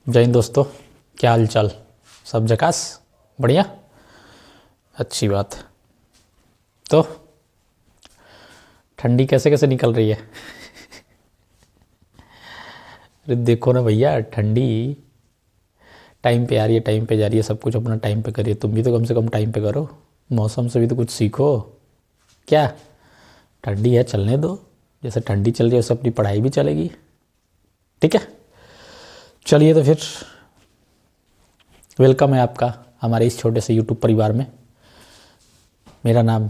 जय हिंद दोस्तों, क्या हाल चाल? सब झकास, बढ़िया, अच्छी बात। तो ठंडी कैसे कैसे निकल रही है? अरे देखो ना भैया, ठंडी टाइम पे आ रही है, टाइम पे जा रही है। सब कुछ अपना टाइम पे करिए। तुम भी तो कम से कम टाइम पे करो, मौसम से भी तो कुछ सीखो। क्या ठंडी है, चलने दो। जैसे ठंडी चल रही है वैसे अपनी पढ़ाई भी चलेगी। ठीक है, चलिए तो फिर वेलकम है आपका हमारे इस छोटे से यूट्यूब परिवार में। मेरा नाम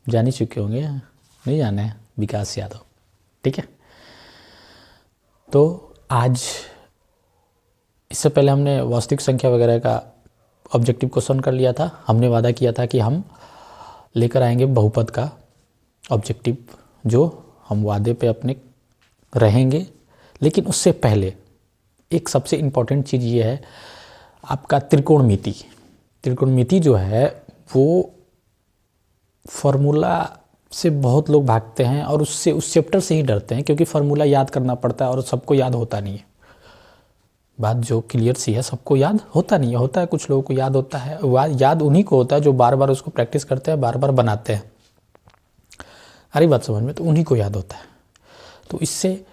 जान ही चुके होंगे, नहीं जाना है, विकास यादव। ठीक है, तो आज इससे पहले हमने वास्तविक संख्या वगैरह का ऑब्जेक्टिव क्वेश्चन कर लिया था। हमने वादा किया था कि हम लेकर आएंगे बहुपद का ऑब्जेक्टिव, जो हम वादे पे अपने रहेंगे। लेकिन उससे पहले एक सबसे इम्पॉर्टेंट चीज़ ये है, आपका त्रिकोणमिति। त्रिकोणमिति जो है वो फार्मूला से बहुत लोग भागते हैं और उससे उस चैप्टर से ही डरते हैं, क्योंकि फार्मूला याद करना पड़ता है और सबको याद होता नहीं है। बात जो क्लियर सी है, सबको याद होता नहीं है। होता है कुछ लोगों को याद होता है, याद उन्हीं को होता है जो बार बार उसको प्रैक्टिस करते हैं, बार बार बनाते हैं। अरे बात समझ में, तो उन्हीं को याद होता है। तो इससे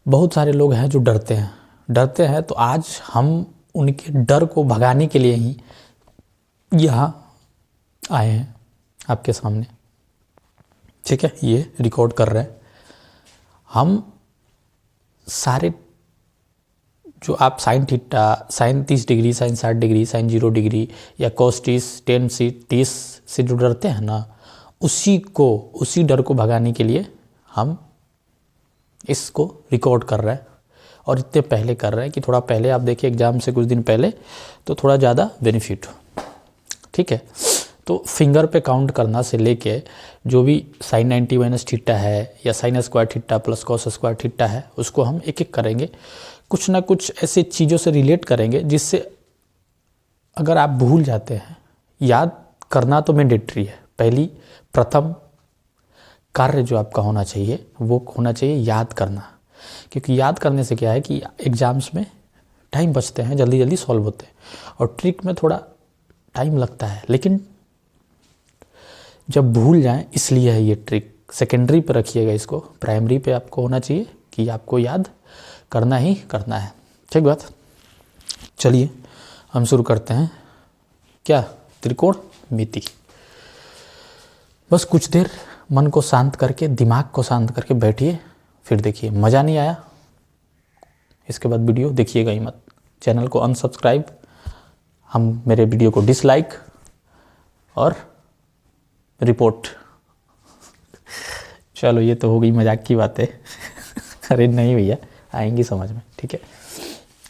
बहुत सारे लोग हैं जो डरते हैं। तो आज हम उनके डर को भगाने के लिए ही यहाँ आए हैं आपके सामने। ठीक है, ये रिकॉर्ड कर रहे हैं हम सारे। जो आप sine theta, sine 30 degree, sine 60 degree, sine 0 degree या cos 30, tan 30 से जो डरते हैं ना, उसी डर को भगाने के लिए हम इसको रिकॉर्ड कर रहे हैं। और इतने पहले कर रहे हैं कि थोड़ा पहले आप देखिए, एग्ज़ाम से कुछ दिन पहले, तो थोड़ा ज़्यादा बेनिफिट हो। ठीक है, तो फिंगर पे काउंट करना से लेके जो भी साइन 90 माइनस थीटा है या sign square theta plus cos square theta है, उसको हम एक एक करेंगे। कुछ ना कुछ ऐसी चीज़ों से रिलेट करेंगे जिससे अगर आप भूल जाते हैं, याद करना तो मैंडेटरी है। प्रथम कार्य जो आपका होना चाहिए वो होना चाहिए याद करना, क्योंकि याद करने से क्या है कि एग्ज़ाम्स में टाइम बचते हैं, जल्दी जल्दी सॉल्व होते हैं। और ट्रिक में थोड़ा टाइम लगता है, लेकिन जब भूल जाएं, इसलिए है ये ट्रिक। सेकेंडरी पे रखिएगा इसको, प्राइमरी पे आपको होना चाहिए कि आपको याद करना ही करना है। ठीक बात। चलिए हम शुरू करते हैं। क्या? त्रिकोणमिति। बस कुछ देर मन को शांत करके, दिमाग को शांत करके बैठिए, फिर देखिए। मज़ा नहीं आया इसके बाद वीडियो देखिएगा ही मत। चैनल को अनसब्सक्राइब, मेरे वीडियो को डिसलाइक और रिपोर्ट। चलो ये तो हो गई मजाक की बातें। अरे नहीं भैया, आएंगी समझ में। ठीक है,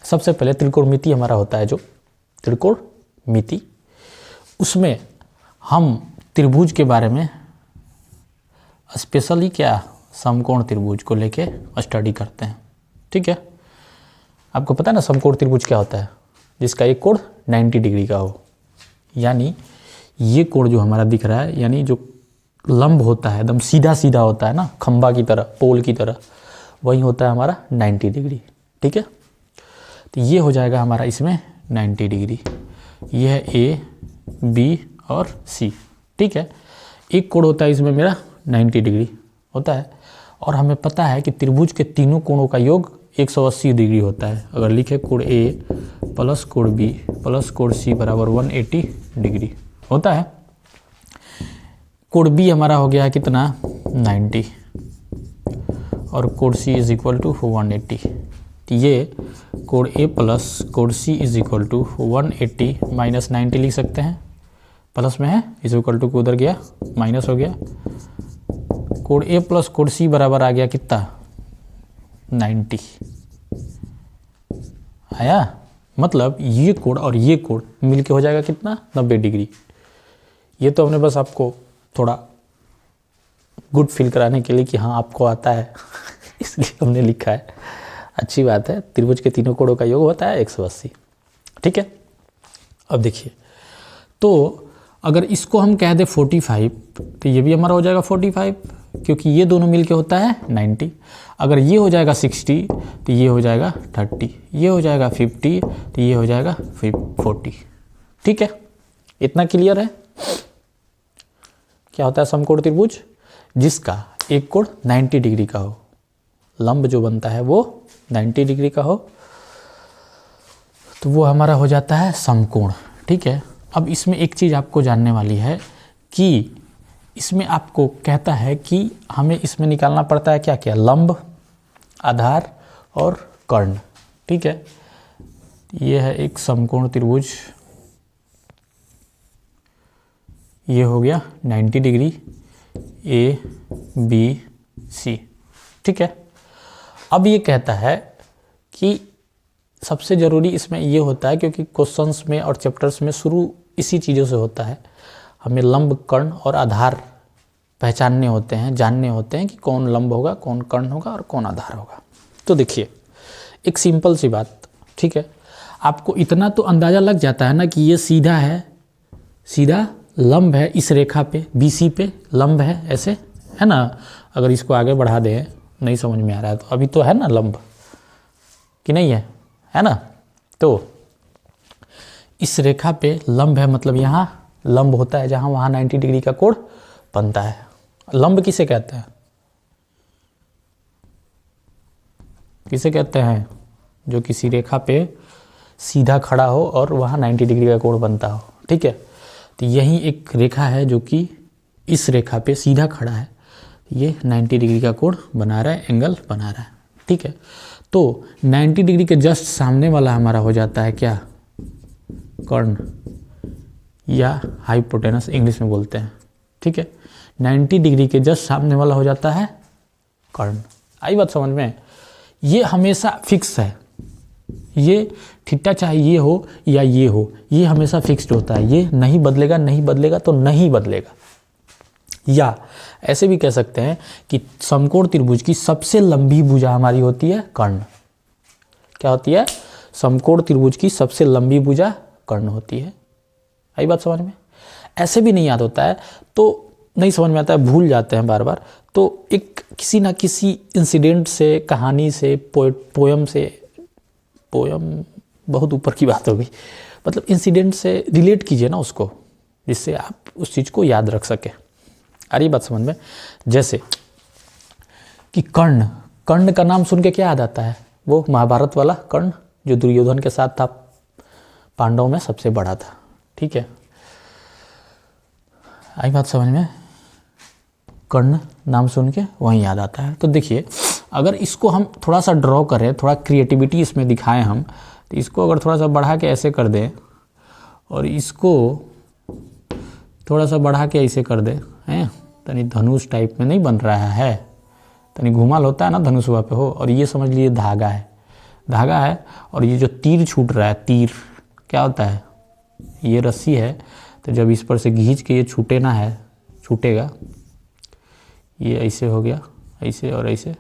सबसे पहले त्रिकोणमिति हमारा होता है, जो त्रिकोणमिति, उसमें हम त्रिभुज के बारे में स्पेशली क्या समकोण त्रिभुज को लेके स्टडी करते हैं। ठीक है, आपको पता है ना समकोण त्रिभुज क्या होता है? जिसका एक कोण 90 डिग्री का हो। यानी ये कोण जो हमारा दिख रहा है, यानी जो लंब होता है, एकदम सीधा सीधा होता है ना, खंबा की तरह, पोल की तरह, वही होता है हमारा 90 डिग्री। ठीक है, तो ये हो जाएगा हमारा इसमें 90 डिग्री। ये है ए, बी और सी। ठीक है, एक कोण होता है इसमें मेरा 90 डिग्री होता है। और हमें पता है कि त्रिभुज के तीनों कोणों का योग 180 डिग्री होता है। अगर लिखे कोण ए प्लस कोण बी प्लस कोण सी बराबर 180 डिग्री होता है। कोण बी हमारा हो गया है कितना? 90, और कोण सी इज इक्वल टू 180। तो ये कोण ए प्लस कोण सी इज इक्वल टू 180 माइनस 90 लिख सकते हैं। प्लस में है, इज इक्वल टू को उधर गया, माइनस हो गया। कोण ए प्लस कोण सी बराबर आ गया कितना? 90 आया। मतलब ये कोण और ये कोण मिलके हो जाएगा कितना? 90 डिग्री। ये तो हमने बस आपको थोड़ा गुड फील कराने के लिए कि हाँ आपको आता है इसलिए हमने लिखा है। अच्छी बात है। त्रिभुज के तीनों कोणों का योग होता है 180। ठीक है, अब देखिए, तो अगर इसको हम कह दें 45, तो ये भी हमारा हो जाएगा 45। क्योंकि ये दोनों मिलके होता है 90। अगर ये हो जाएगा 60 तो ये हो जाएगा 30, ये हो जाएगा 50 तो ये हो जाएगा 40। ठीक है, इतना क्लियर है। क्या होता है समकोण त्रिभुज? जिसका एक कोण 90 डिग्री का हो, लंब जो बनता है वो 90 डिग्री का हो, तो वो हमारा हो जाता है समकोण। ठीक है, अब इसमें एक चीज़ आपको जानने वाली है कि इसमें आपको कहता है कि हमें इसमें निकालना पड़ता है क्या क्या, लंब, आधार और कर्ण। ठीक है, ये है एक समकोण त्रिभुज, ये हो गया 90 डिग्री ए बी सी। ठीक है, अब ये कहता है कि सबसे ज़रूरी इसमें ये होता है, क्योंकि क्वेश्चंस में और चैप्टर्स में शुरू इसी चीज़ों से होता है, हमें लंब, कर्ण और आधार पहचानने होते हैं, जानने होते हैं कि कौन लंब होगा, कौन कर्ण होगा और कौन आधार होगा। तो देखिए एक सिंपल सी बात, ठीक है, आपको इतना तो अंदाज़ा लग जाता है ना कि ये सीधा है, सीधा लंब है इस रेखा पे, BC पे लंब है, ऐसे है ना। अगर इसको आगे बढ़ा दें, नहीं समझ में आ रहा है तो अभी तो है ना लंब कि नहीं है, है ना। तो इस रेखा पे लंब है, मतलब यहाँ लंब होता है जहाँ वहाँ 90 डिग्री का कोण बनता है। लंब किसे कहते हैं? किसे कहते हैं? जो किसी रेखा पे सीधा खड़ा हो और वहाँ 90 डिग्री का कोण बनता हो। ठीक है, तो यही एक रेखा है जो कि इस रेखा पे सीधा खड़ा है, ये 90 डिग्री का कोण बना रहा है, एंगल बना रहा है। ठीक है, तो 90 डिग्री के जस्ट सामने वाला हमारा हो जाता है क्या, कर्ण या हाइपोटेनस इंग्लिश में बोलते हैं। ठीक है, 90 डिग्री के जस्ट सामने वाला हो जाता है कर्ण। आई बात समझ में? ये हमेशा फिक्स है, ये थीटा चाहे ये हो या ये हो, ये हमेशा फिक्स्ड होता है, ये नहीं बदलेगा, नहीं बदलेगा तो नहीं बदलेगा। या ऐसे भी कह सकते हैं कि समकोण त्रिभुज की सबसे लंबी भुजा हमारी होती है कर्ण। क्या होती है? समकोण त्रिभुज की सबसे लंबी भुजा कर्ण होती है। आई बात समझ में? ऐसे भी नहीं याद होता है तो नहीं समझ में आता है, भूल जाते हैं बार बार। तो एक किसी ना किसी इंसिडेंट से, कहानी से, पोयम से, पोयम बहुत ऊपर की बात हो गई, मतलब इंसिडेंट से रिलेट कीजिए ना उसको, जिससे आप उस चीज़ को याद रख सके। आ रही बात समझ में? जैसे कि कर्ण, कर्ण का नाम सुन के क्या याद आता है? वो महाभारत वाला कर्ण जो दुर्योधन के साथ था, पांडवों में सबसे बड़ा था। ठीक है, आई बात समझ में? कर्ण नाम सुन के वहीं याद आता है। तो देखिए अगर इसको हम थोड़ा सा ड्रॉ करें, थोड़ा क्रिएटिविटी इसमें दिखाएं हम, तो इसको अगर थोड़ा सा बढ़ा के ऐसे कर दें और इसको थोड़ा सा बढ़ा के ऐसे कर दें, हैं, तनी धनुष टाइप में नहीं बन रहा है, तनी घुमाल होता है ना धनुष वहाँ पे हो, और ये समझ लीजिए धागा है, धागा है, और ये जो तीर छूट रहा है, तीर क्या होता है? ये रस्सी है, तो जब इस पर से खींच के ये छूटे ना है, छूटेगा, ये ऐसे हो गया, ऐसे और ऐसे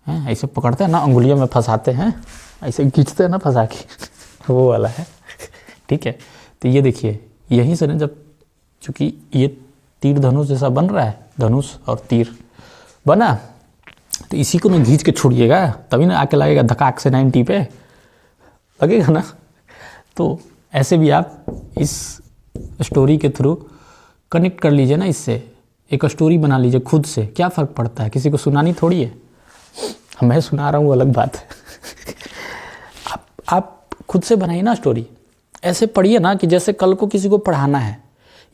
हैं, ऐसे पकड़ते हैं ना, अंगुलियों में फंसाते हैं, ऐसे खींचते हैं ना फंसा के वो वाला है। ठीक है, तो ये देखिए यहीं से ना, जब चूँकि ये तीर धनुष जैसा बन रहा है, धनुष और तीर बना, तो इसी को ना खींच के छोड़िएगा, तभी ना आके लगेगा धकाक से 90 पे लगेगा ना। तो ऐसे भी आप इस स्टोरी के थ्रू कनेक्ट कर लीजिए ना, इससे एक स्टोरी बना लीजिए खुद से। क्या फ़र्क पड़ता है, किसी को सुनानी थोड़ी है, मैं सुना रहा हूँ अलग बात है। आप खुद से बनाइए ना स्टोरी, ऐसे पढ़िए ना कि जैसे कल को किसी को पढ़ाना है,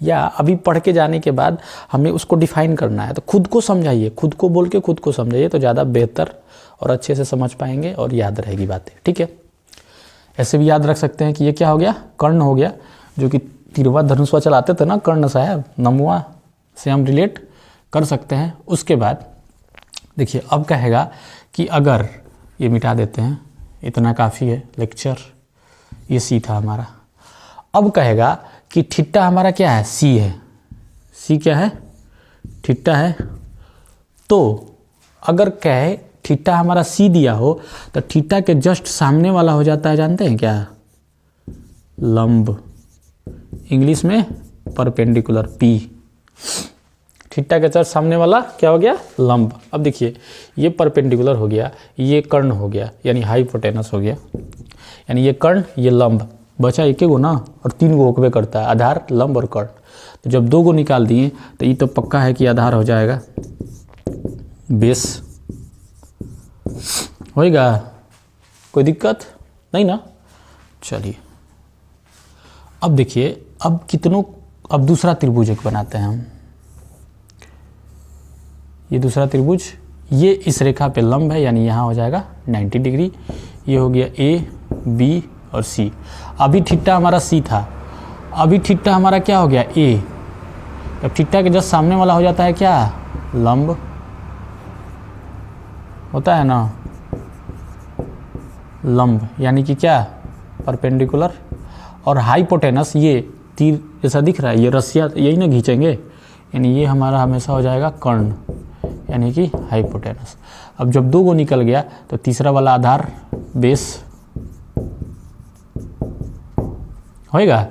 या अभी पढ़ के जाने के बाद हमें उसको डिफाइन करना है, तो खुद को समझाइए, खुद को बोल के खुद को समझाइए, तो ज़्यादा बेहतर और अच्छे से समझ पाएंगे और याद रहेगी बातें। ठीक है, ऐसे भी याद रख सकते हैं कि ये क्या हो गया, कर्ण हो गया, जो कि तिरवा धनुषवा चलाते थे ना कर्ण साहब, नमुआ से हम रिलेट कर सकते हैं। उसके बाद देखिए अब कहेगा कि अगर ये मिटा देते हैं, इतना काफ़ी है लेक्चर, ये सी था हमारा। अब कहेगा कि थीटा हमारा क्या है, सी है, सी क्या है, थीटा है। तो अगर कहे थीटा हमारा सी दिया हो, तो थीटा के जस्ट सामने वाला हो जाता है, जानते हैं क्या, लंब, इंग्लिश में परपेंडिकुलर, पी। थीटा के जस्ट सामने वाला क्या हो गया, लंब। अब देखिए ये परपेंडिकुलर हो गया, ये कर्ण हो गया यानी हाइपोटेनस हो गया, यानी ये कर्ण ये लंब, बचा एक गो ना, और 3 गो होकवे करता है, आधार लंब और कर्ण। तो जब 2 गो निकाल दिए तो ये तो पक्का है कि आधार हो जाएगा बेस, होएगा, कोई दिक्कत नहीं ना। चलिए अब देखिए, अब दूसरा त्रिभुज एक बनाते हैं हम। ये दूसरा त्रिभुज, ये इस रेखा पे लंब है यानी यहाँ हो जाएगा 90 डिग्री। ये हो गया ए बी और सी। अभी थीटा हमारा सी था, अभी थीटा हमारा क्या हो गया ए। अब थीटा के जस्ट सामने वाला हो जाता है क्या, लंब होता है ना, लंब यानी कि क्या, परपेंडिकुलर। और हाइपोटेनस ये तीर जैसा दिख रहा है, ये रस्सियाँ यही ना खींचेंगे, यानी ये हमारा हमेशा हो जाएगा कर्ण यानी कि हाइपोटेनस। अब जब 2 गो निकल गया तो तीसरा वाला आधार बेस होएगा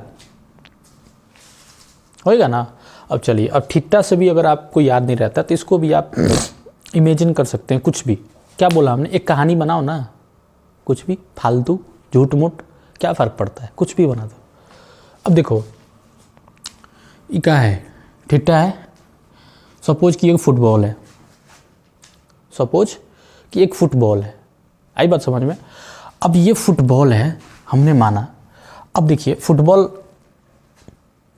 ना। अब चलिए, अब थीटा से भी अगर आपको याद नहीं रहता तो इसको भी आप इमेजिन कर सकते हैं, कुछ भी। क्या बोला हमने, एक कहानी बनाओ ना, कुछ भी फालतू झूठ मूठ, क्या फ़र्क पड़ता है, कुछ भी बना दो। अब देखो ये क्या है, थीटा है, सपोज कि एक फुटबॉल है, सपोज कि एक फुटबॉल है, आई बात समझ में। अब ये फुटबॉल है हमने माना। अब देखिए फुटबॉल,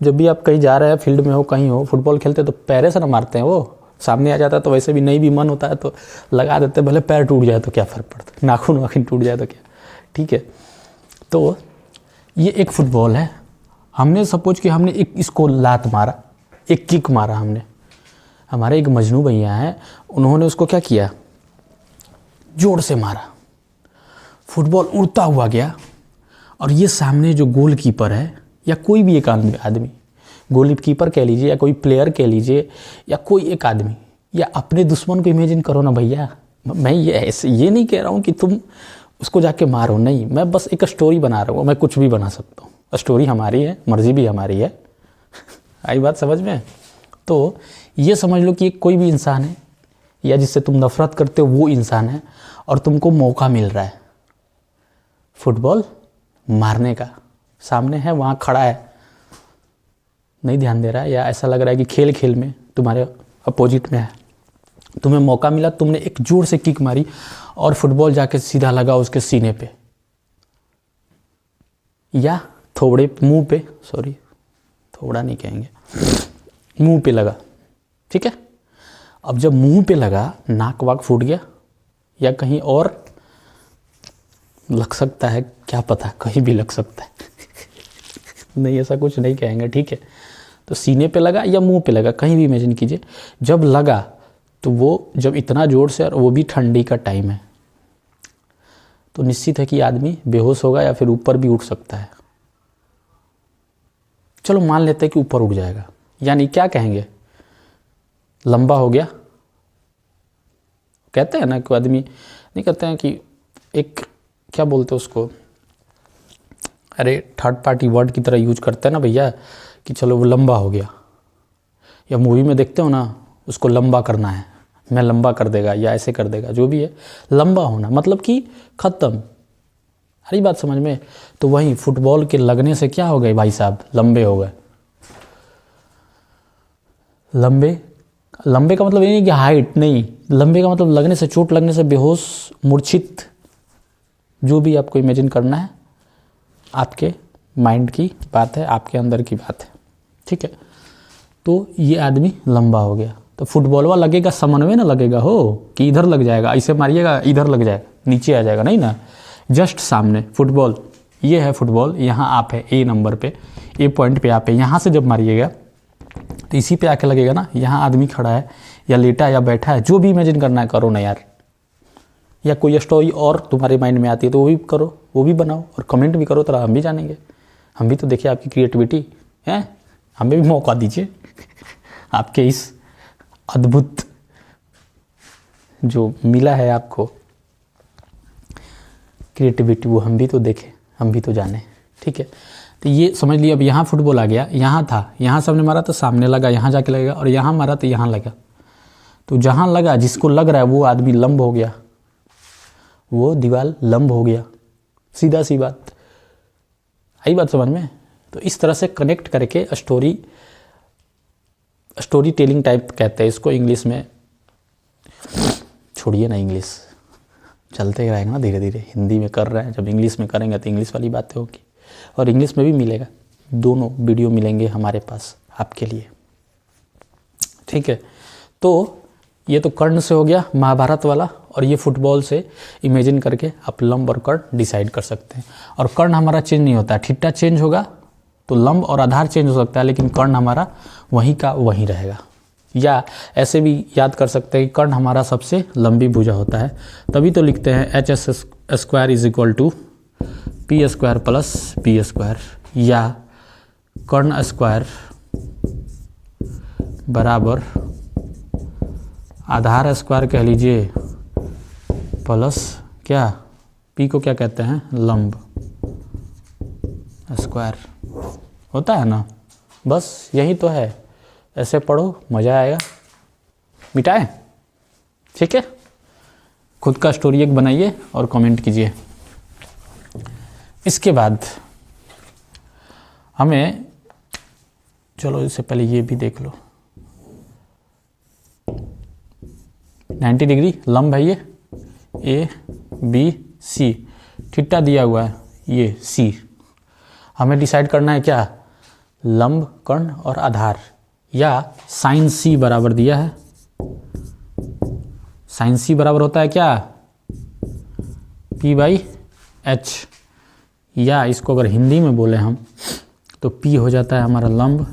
जब भी आप कहीं जा रहे हैं, फील्ड में हो कहीं हो, फुटबॉल खेलते तो पैरे से ना मारते हैं, वो सामने आ जाता है तो वैसे भी नहीं भी मन होता है तो लगा देते, भले पैर टूट जाए तो क्या फ़र्क पड़ता है, नाखून वाखून टूट जाए तो क्या, ठीक है। तो ये एक फुटबॉल है, हमने सपोज कि हमने एक इसको लात मारा, एक किक मारा हमने, हमारे एक मजनू भैया हैं, उन्होंने उसको क्या किया, जोर से मारा, फुटबॉल उड़ता हुआ गया। और ये सामने जो गोलकीपर है या कोई भी एक आदमी, गोलकीपर कह लीजिए या कोई प्लेयर कह लीजिए या कोई एक आदमी, या अपने दुश्मन को इमेजिन करो ना भैया। मैं ये नहीं कह रहा हूँ कि तुम उसको जाके मारो, नहीं, मैं बस एक स्टोरी बना रहा हूँ, मैं कुछ भी बना सकता हूँ, स्टोरी हमारी है, मर्जी भी हमारी है। आई बात समझ में। तो ये समझ लो कि कोई भी इंसान है या जिससे तुम नफरत करते हो वो इंसान है, और तुमको मौका मिल रहा है फुटबॉल मारने का, सामने है, वहाँ खड़ा है, नहीं ध्यान दे रहा है, या ऐसा लग रहा है कि खेल खेल में तुम्हारे अपोजिट में है, तुम्हें मौका मिला, तुमने एक जोर से किक मारी और फुटबॉल जाके सीधा लगा उसके सीने पे या थोड़े मुंह पे, सॉरी थोड़ा नहीं कहेंगे, मुंह पे लगा, ठीक है। अब जब मुंह पे लगा, नाक वाक फूट गया या कहीं और लग सकता है, क्या पता, कहीं भी लग सकता है नहीं, ऐसा कुछ नहीं कहेंगे, ठीक है। तो सीने पे लगा या मुंह पे लगा, कहीं भी इमेजिन कीजिए। जब लगा तो वो जब इतना जोर से, और वो भी ठंडी का टाइम है, तो निश्चित है कि आदमी बेहोश होगा या फिर ऊपर भी उठ सकता है। चलो मान लेते हैं कि ऊपर उठ जाएगा, यानी क्या कहेंगे, लंबा हो गया। कहते हैं ना कि आदमी, नहीं कहते हैं कि एक, क्या बोलते हैं उसको, अरे थर्ड पार्टी वर्ड की तरह यूज करते हैं ना भैया, कि चलो वो लंबा हो गया। या मूवी में देखते हो ना, उसको लंबा करना है, मैं लंबा कर देगा या ऐसे कर देगा, जो भी है, लंबा होना मतलब कि ख़त्म। अरे बात समझ में। तो वहीं फुटबॉल के लगने से क्या हो गए भाई साहब, लंबे हो गए। लंबे का मतलब ये नहीं कि हाइट, नहीं, लंबे का मतलब लगने से, चोट लगने से, बेहोश, मूर्छित, जो भी आपको इमेजिन करना है, आपके माइंड की बात है, आपके अंदर की बात है, ठीक है। तो ये आदमी लंबा हो गया, तो फुटबॉलवा लगेगा समन्वय ना लगेगा हो, कि इधर लग जाएगा, ऐसे मारिएगा इधर लग जाएगा, नीचे आ जाएगा, नहीं ना, जस्ट सामने फुटबॉल, ये है फुटबॉल, यहाँ आप है ए नंबर पे, ए पॉइंट पे आप है, यहाँ से जब मारिएगा तो इसी पे आके लगेगा ना, यहाँ आदमी खड़ा है या लेटा या बैठा है, जो भी इमेजिन करना है करो ना यार। या कोई स्टोरी और तुम्हारे माइंड में आती है तो वो भी करो, वो भी बनाओ और कमेंट भी करो, तो हम भी जानेंगे, हम भी तो देखिए आपकी क्रिएटिविटी है, हमें भी मौका दीजिए आपके इस अद्भुत जो मिला है आपको क्रिएटिविटी, वो हम भी तो देखें, हम भी तो जाने, ठीक है। तो ये समझ लिया। अब यहाँ फुटबॉल आ गया, यहाँ था, यहाँ सबने मारा तो सामने लगा, यहाँ जाके लगेगा, और यहाँ मारा तो यहाँ लगा। तो जहाँ लगा, जिसको लग रहा है वो आदमी लंब हो गया, वो दीवार लंब हो गया। सीधा सी बात, आई बात समझ में? तो इस तरह से कनेक्ट करके स्टोरी टेलिंग टाइप कहते हैं इसको इंग्लिश में। छोड़िए ना इंग्लिश, चलते रहेंगे ना धीरे धीरे। हिंदी में कर रहे हैं, जब इंग्लिश में करेंगे तो इंग्लिश वाली बातें होगी, और इंग्लिश में भी मिलेगा। दोनों वीडियो मिलेंगे हमारे पास आपके लिए, ठीक है। तो ये तो कर्ण से हो गया महाभारत वाला, और ये फुटबॉल से इमेजिन करके आप लंब और कर्ण डिसाइड कर सकते हैं। और कर्ण हमारा चेंज नहीं होता है, ठिट्टा चेंज होगा तो लंब और आधार चेंज हो सकता है, लेकिन कर्ण हमारा वहीं का वहीं रहेगा। या ऐसे भी याद कर सकते हैं कि कर्ण हमारा सबसे लंबी भुजा होता है, तभी तो लिखते हैं HS² is equal to P² plus B², या कर्ण स्क्वायर बराबर आधार स्क्वायर कह लीजिए प्लस क्या, P को क्या कहते हैं, लंब स्क्वायर होता है ना। बस यही तो है, ऐसे पढ़ो मज़ा आएगा। मिटाएं, ठीक है। खुद का स्टोरी एक बनाइए और कमेंट कीजिए। इसके बाद हमें, चलो इससे पहले ये भी देख लो, 90 डिग्री लंब है ये, ABC, थीटा दिया हुआ है ये C। हमें डिसाइड करना है क्या, लंब, कर्ण और आधार, या साइन C बराबर दिया है। साइन C बराबर होता है क्या, P/H, या इसको अगर हिंदी में बोले हम तो P हो जाता है हमारा लंब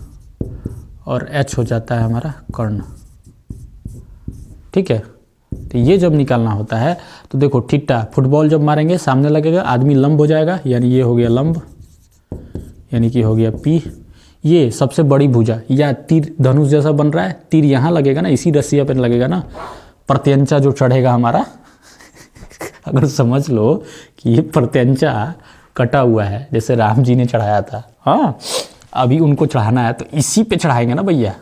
और H हो जाता है हमारा कर्ण, ठीक है। तो ये जब निकालना होता है तो देखो, थीटा फुटबॉल जब मारेंगे सामने लगेगा, आदमी लंब हो जाएगा, यानी ये हो गया लंब, यानी कि हो गया P। ये सबसे बड़ी भुजा, या तीर धनुष जैसा बन रहा है, तीर यहाँ लगेगा ना, इसी रस्सिया पर लगेगा ना, प्रत्यंचा जो चढ़ेगा हमारा अगर समझ लो कि ये प्रत्यंचा कटा हुआ है, जैसे राम जी ने चढ़ाया था, हाँ अभी उनको चढ़ाना है तो इसी पे चढ़ाएंगे ना भैया,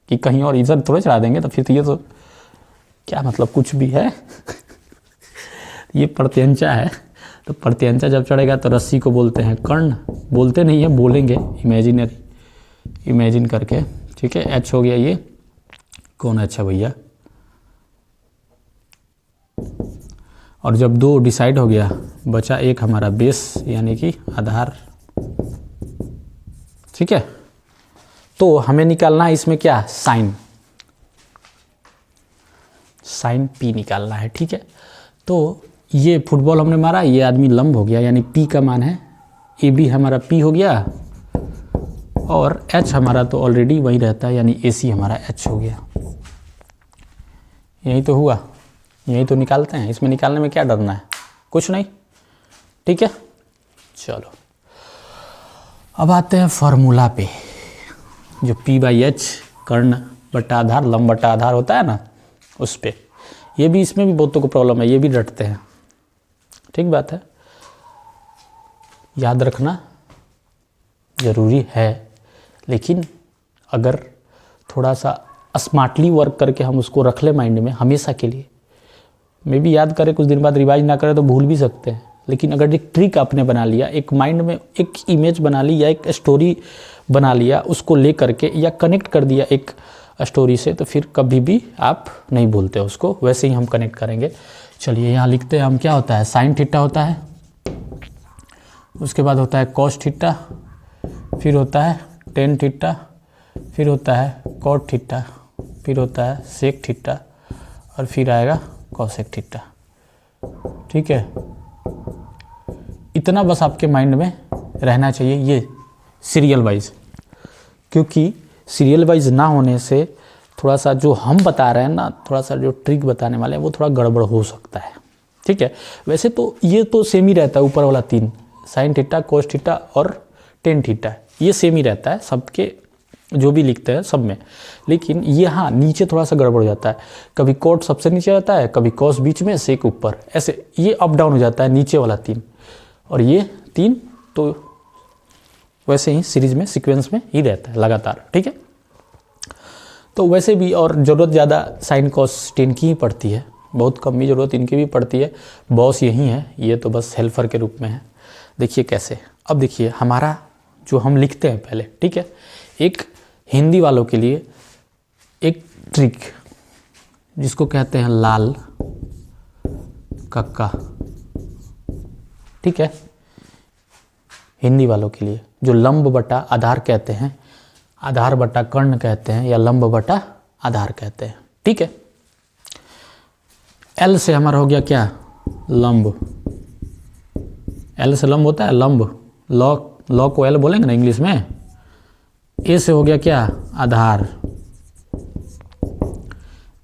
कि कहीं और इधर थोड़े चढ़ा देंगे, तो फिर तो ये तो क्या मतलब कुछ भी है ये प्रत्यंचा है। तो प्रत्यंचा जब चढ़ेगा तो रस्सी को बोलते हैं कर्ण, बोलते नहीं है, बोलेंगे इमेजिनरी, इमेजिन करके, ठीक है। H हो गया, ये कौन है, अच्छा भैया। और जब दो डिसाइड हो गया, बचा एक हमारा बेस यानी कि आधार, ठीक है। तो हमें निकालना है इसमें क्या, साइन P निकालना है, ठीक है। तो ये फुटबॉल हमने मारा, ये आदमी लंब हो गया, यानी P का मान है, AB हमारा P हो गया, और H हमारा तो ऑलरेडी वही रहता है, यानी AC हमारा H हो गया। यही तो हुआ, यही तो निकालते हैं, इसमें निकालने में क्या डरना है, कुछ नहीं, ठीक है। चलो अब आते हैं फॉर्मूला पे, जो P/H कर्ण बटा आधार, लंब बटा आधार होता है ना, उस पे। ये भी, इसमें भी बहुतों को प्रॉब्लम है, ये भी डरते हैं, ठीक बात है। याद रखना ज़रूरी है, लेकिन अगर थोड़ा सा स्मार्टली वर्क करके हम उसको रख ले माइंड में हमेशा के लिए, मे भी याद करें, कुछ दिन बाद रिवाइज ना करें तो भूल भी सकते हैं, लेकिन अगर एक ट्रिक आपने बना लिया, एक माइंड में एक इमेज बना ली या एक स्टोरी बना लिया, उसको ले करके या कनेक्ट कर दिया एक स्टोरी से, तो फिर कभी भी आप नहीं भूलते उसको। वैसे ही हम कनेक्ट करेंगे। चलिए यहाँ लिखते हैं हम, क्या होता है, साइन थीटा होता है, उसके बाद होता है कॉस थीटा, फिर होता है टेन थीटा, फिर होता है कॉट थीटा, फिर होता है सेक थीटा, और फिर आएगा कॉसेक थीटा, ठीक है। इतना बस आपके माइंड में रहना चाहिए, ये सीरियल वाइज, क्योंकि सीरियल वाइज ना होने से थोड़ा सा जो हम बता रहे हैं ना, थोड़ा सा जो ट्रिक बताने वाले हैं वो थोड़ा गड़बड़ हो सकता है, ठीक है। वैसे तो ये तो सेम ही रहता है, ऊपर वाला तीन, साइन थीटा, कोस थीटा और टेन थीटा, ये सेम ही रहता है सबके, जो भी लिखते हैं सब में। लेकिन ये हाँ, नीचे थोड़ा सा गड़बड़ हो जाता है, कभी कोट सबसे नीचे रहता है, कभी कॉस बीच में, सेक ऊपर, ऐसे ये अप डाउन हो जाता है नीचे वाला तीन, और ये तीन तो वैसे ही सीरीज में सीक्वेंस में ही रहता है लगातार, ठीक है। तो वैसे भी और ज़रूरत ज़्यादा साइन कॉस टेन की ही पड़ती है, बहुत कम ही ज़रूरत इनकी भी पड़ती है। बॉस यही है, ये तो बस हेल्पर के रूप में है। देखिए कैसे, अब देखिए हमारा जो हम लिखते हैं पहले, ठीक है, एक हिंदी वालों के लिए एक ट्रिक जिसको कहते हैं लाल कक्का, ठीक है। हिंदी वालों के लिए जो लंब बटा आधार कहते हैं, आधार बटा कर्ण कहते हैं, या लंब बटा आधार कहते हैं, ठीक है। एल से हमारा हो गया क्या, लंब। एल से लंब होता है लंब, लॉ को एल बोलेंगे ना इंग्लिश में। ए से हो गया क्या, आधार।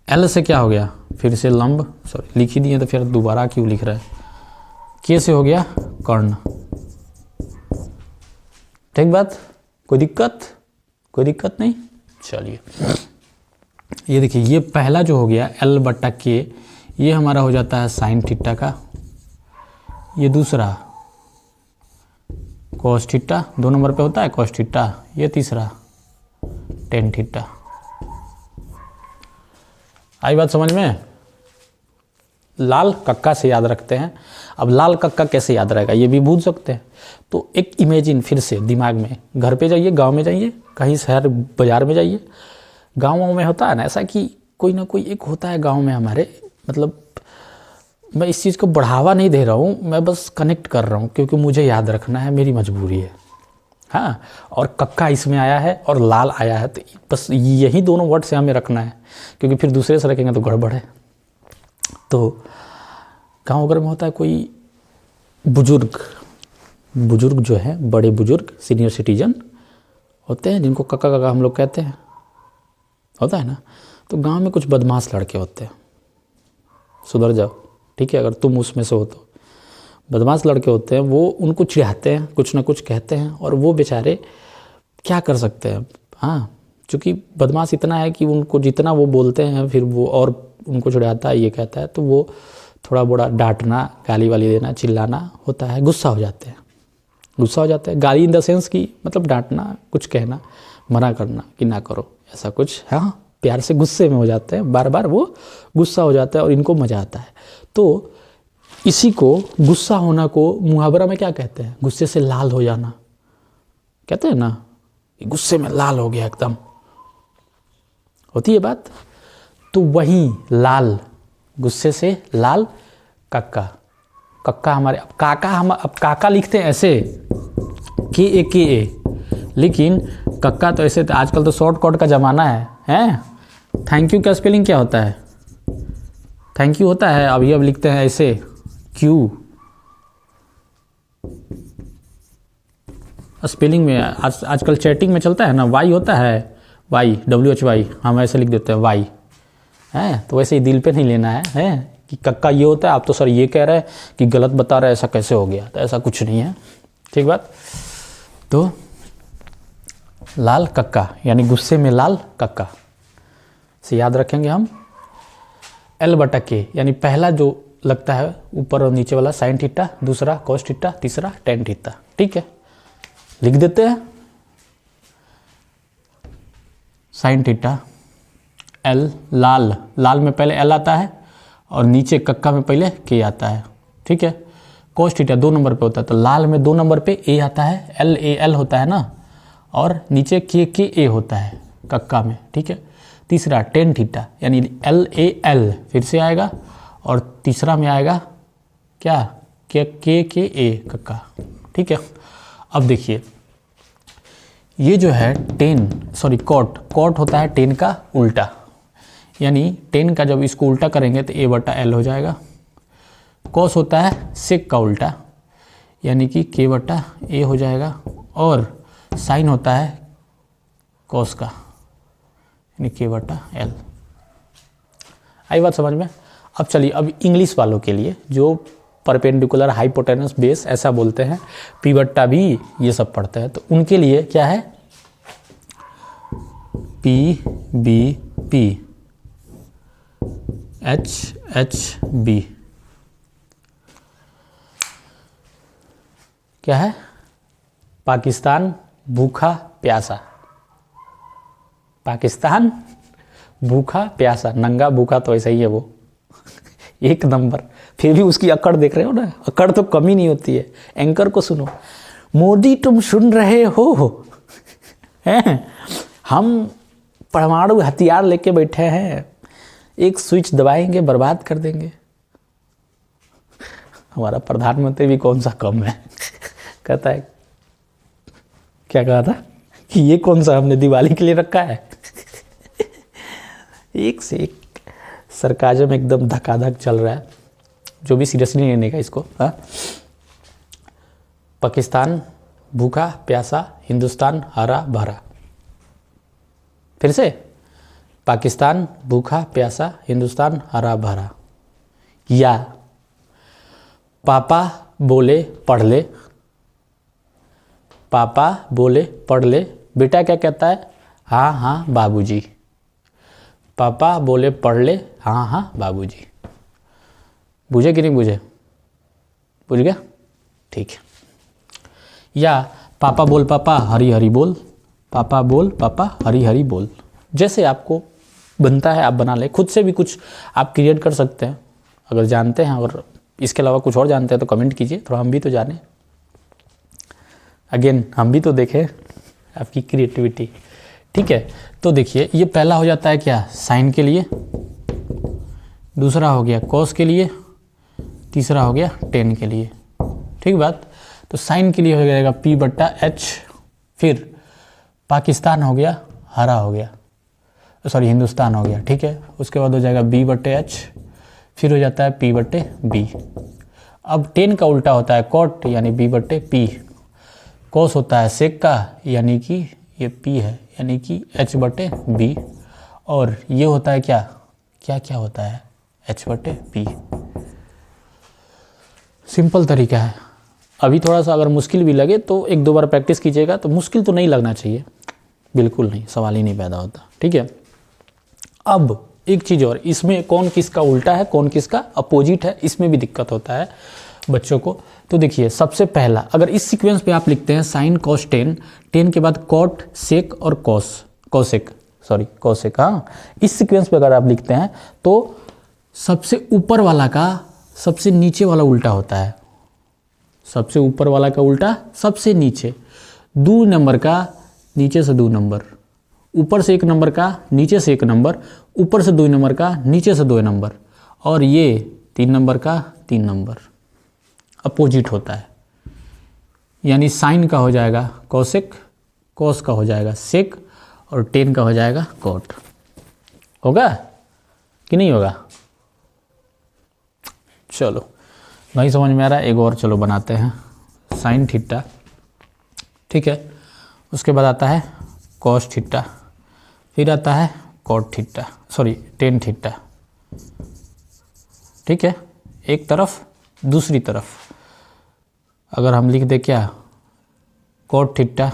एल से क्या हो गया, फिर से लंब, सॉरी लिख ही दिए तो फिर दोबारा क्यों लिख रहा है। के से हो गया कर्ण, ठीक बात, कोई दिक्कत, कोई दिक्कत नहीं। चलिए ये देखिए, ये पहला जो हो गया एल बट्टा के, ये हमारा हो जाता है साइन थीटा का। ये दूसरा कॉस थीटा, 2 नंबर पे होता है कॉस थीटा। ये तीसरा टेन थीटा। आई बात समझ में। लाल कक्का से याद रखते हैं। अब लाल कक्का कैसे याद रहेगा, ये भी भूल सकते हैं। तो एक इमेजिन फिर से दिमाग में, घर पे जाइए, गांव में जाइए, कहीं शहर बाजार में जाइए। गाँवों में होता है ना ऐसा कि कोई ना कोई एक होता है गांव में हमारे, मतलब मैं इस चीज़ को बढ़ावा नहीं दे रहा हूँ, मैं बस कनेक्ट कर रहा हूँ क्योंकि मुझे याद रखना है, मेरी मजबूरी है। हाँ, और कक्का इसमें आया है और लाल आया है, तो बस यही दोनों वर्ड से हमें रखना है, क्योंकि फिर दूसरे से रखेंगे तो गड़बड़ है। तो गाँव अगर में होता है कोई बुजुर्ग जो है, बड़े बुजुर्ग सीनियर सिटीजन होते हैं जिनको कक्का कक्का हम लोग कहते हैं, होता है ना। तो गांव में कुछ बदमाश लड़के होते हैं, सुधर जाओ, ठीक है, अगर तुम उसमें से हो तो। बदमाश लड़के होते हैं, वो उनको चिढ़ाते हैं, कुछ ना कुछ कहते हैं, और वो बेचारे क्या कर सकते हैं। हाँ, चूँकि बदमाश इतना है कि उनको जितना वो बोलते हैं फिर वो और उनको चिढ़ाता है, ये कहता है, तो वो थोड़ा बड़ा डांटना, गाली वाली देना, चिल्लाना होता है, गुस्सा हो जाते हैं। गाली इन द सेंस की मतलब डांटना, कुछ कहना, मना करना कि ना करो ऐसा कुछ, हाँ, प्यार से गुस्से में हो जाते हैं, बार बार वो गुस्सा हो जाता है और इनको मज़ा आता है। तो इसी को, गुस्सा होना को मुहावरा में क्या कहते हैं, गुस्से से लाल हो जाना कहते हैं ना, गुस्से में लाल हो गया एकदम, होती है बात। तो वही लाल, गुस्से से लाल कक्का। कक्का हमारे, अब काका, हम अब काका लिखते हैं ऐसे के ए, लेकिन कक्का तो ऐसे, आजकल तो शॉर्टकट का ज़माना है। थैंक यू का स्पेलिंग क्या होता है, थैंक यू होता है, अभी अब लिखते हैं ऐसे क्यू। स्पेलिंग में आजकल चैटिंग में चलता है ना, वाई होता है, वाई, WHY, हम ऐसे लिख देते हैं वाई, है। तो वैसे ही दिल पे नहीं लेना है कि कक्का ये होता है, आप तो सर ये कह रहे हैं कि गलत बता रहे हैं, ऐसा कैसे हो गया, तो ऐसा कुछ नहीं है, ठीक बात। तो लाल कक्का यानी गुस्से में लाल कक्का से याद रखेंगे हम। एल बटा के यानी पहला जो लगता है ऊपर और नीचे वाला साइन थीटा, दूसरा कॉस थीटा, तीसरा टेन थीटा, ठीक है, लिख देते हैं। साइन थीटा एल, लाल में पहले एल आता है और नीचे कक्का में पहले के आता है, ठीक है। कॉस थीटा 2 नंबर पे होता है, तो लाल में 2 नंबर पे ए आता है, LAL होता है ना, और नीचे के ए होता है कक्का में, ठीक है। तीसरा टेन थीटा यानी LAL फिर से आएगा, और तीसरा में आएगा क्या, के ए कक्का, ठीक है। अब देखिए ये जो है कॉट होता है 10 का उल्टा, यानी 10 का जब इसको उल्टा करेंगे तो A बटा L हो जाएगा। कॉस होता है सेक का उल्टा, यानी कि K बटा A हो जाएगा, और साइन होता है कॉस का, यानी K बटा L। आई बात समझ में। अब चलिए, अब इंग्लिश वालों के लिए जो परपेंडिकुलर हाइपोटेनस बेस ऐसा बोलते हैं, P बट्टा भी ये सब पढ़ते हैं, तो उनके लिए क्या है, PBP, HHB, क्या है, पाकिस्तान भूखा प्यासा। पाकिस्तान भूखा प्यासा, नंगा भूखा तो ऐसा ही है वो। एक नंबर। फिर भी उसकी अकड़ देख रहे हो ना, अकड़ तो कमी नहीं होती है। एंकर को सुनो, मोदी तुम सुन रहे हो हैं, हम परमाणु हथियार लेके बैठे हैं, एक स्विच दबाएंगे बर्बाद कर देंगे। हमारा प्रधानमंत्री भी कौन सा कम है कहता है, क्या कहा था कि ये कौन सा हमने दिवाली के लिए रखा है। एक से एक सरकाजम एकदम धकाधक चल रहा है, जो भी सीरियसली नहीं लेने का इसको। पाकिस्तान भूखा प्यासा, हिंदुस्तान हरा भरा। फिर से, पाकिस्तान भूखा प्यासा, हिंदुस्तान हरा भरा। या पापा बोले पढ़ ले, पापा बोले पढ़ ले, बेटा क्या कहता है, हाँ हाँ बाबूजी। पापा बोले पढ़ ले, हाँ हाँ बाबूजी। बुझे कि नहीं बुझे? बुझ गया? ठीक है। या पापा बोल पापा हरी हरी बोल, पापा बोल पापा हरी हरी बोल। जैसे आपको बनता है आप बना ले, खुद से भी कुछ आप क्रिएट कर सकते हैं अगर जानते हैं, और इसके अलावा कुछ और जानते हैं तो कमेंट कीजिए, थोड़ा हम भी तो जाने, अगेन हम भी तो देखें आपकी क्रिएटिविटी। ठीक है, तो देखिए ये पहला हो जाता है क्या, साइन के लिए, दूसरा हो गया कॉस के लिए, तीसरा हो गया टेन के लिए। ठीक बात। तो साइन के लिए हो जाएगा P/H, फिर पाकिस्तान हो गया, हरा हो गया, सॉरी हिंदुस्तान हो गया। ठीक है, उसके बाद हो जाएगा B/H, फिर हो जाता है P/B। अब टेन का उल्टा होता है कॉट, यानी B/P। कॉस होता है सेक का, यानी कि ये P है, यानी कि H/B। और ये होता है क्या क्या क्या होता है, H/P। सिंपल तरीका है। अभी थोड़ा सा अगर मुश्किल भी लगे तो एक दो बार प्रैक्टिस कीजिएगा, तो मुश्किल तो नहीं लगना चाहिए, बिल्कुल नहीं, सवाल ही नहीं पैदा होता। ठीक है, अब एक चीज़ और, इसमें कौन किसका उल्टा है कौन किसका अपोजिट है, इसमें भी दिक्कत होता है बच्चों को। तो देखिए सबसे पहला, अगर इस सीक्वेंस पे आप लिखते हैं साइन कॉस टेन, टेन के बाद कॉट सेक और कॉसेक, हाँ, इस सीक्वेंस पे अगर आप लिखते हैं तो सबसे ऊपर वाला का सबसे नीचे वाला उल्टा होता है, सबसे ऊपर वाला का उल्टा सबसे नीचे, 2 नंबर का नीचे से 2 नंबर, ऊपर से 1 नंबर का नीचे से 1 नंबर, ऊपर से 2 नंबर का नीचे से 2 नंबर, और ये 3 नंबर का 3 नंबर अपोजिट होता है। यानी साइन का हो जाएगा कॉसेक, कॉस का हो जाएगा सेक, और टेन का हो जाएगा कॉट। होगा कि नहीं होगा? चलो नहीं समझ में आ रहा है, एक और चलो बनाते हैं, साइन थीटा। ठीक है, उसके बाद आता है कॉस थीटा, फिर आता है cot theta, sorry tan theta. ठीक है, एक तरफ दूसरी तरफ अगर हम लिख दे क्या, कॉट थीटा,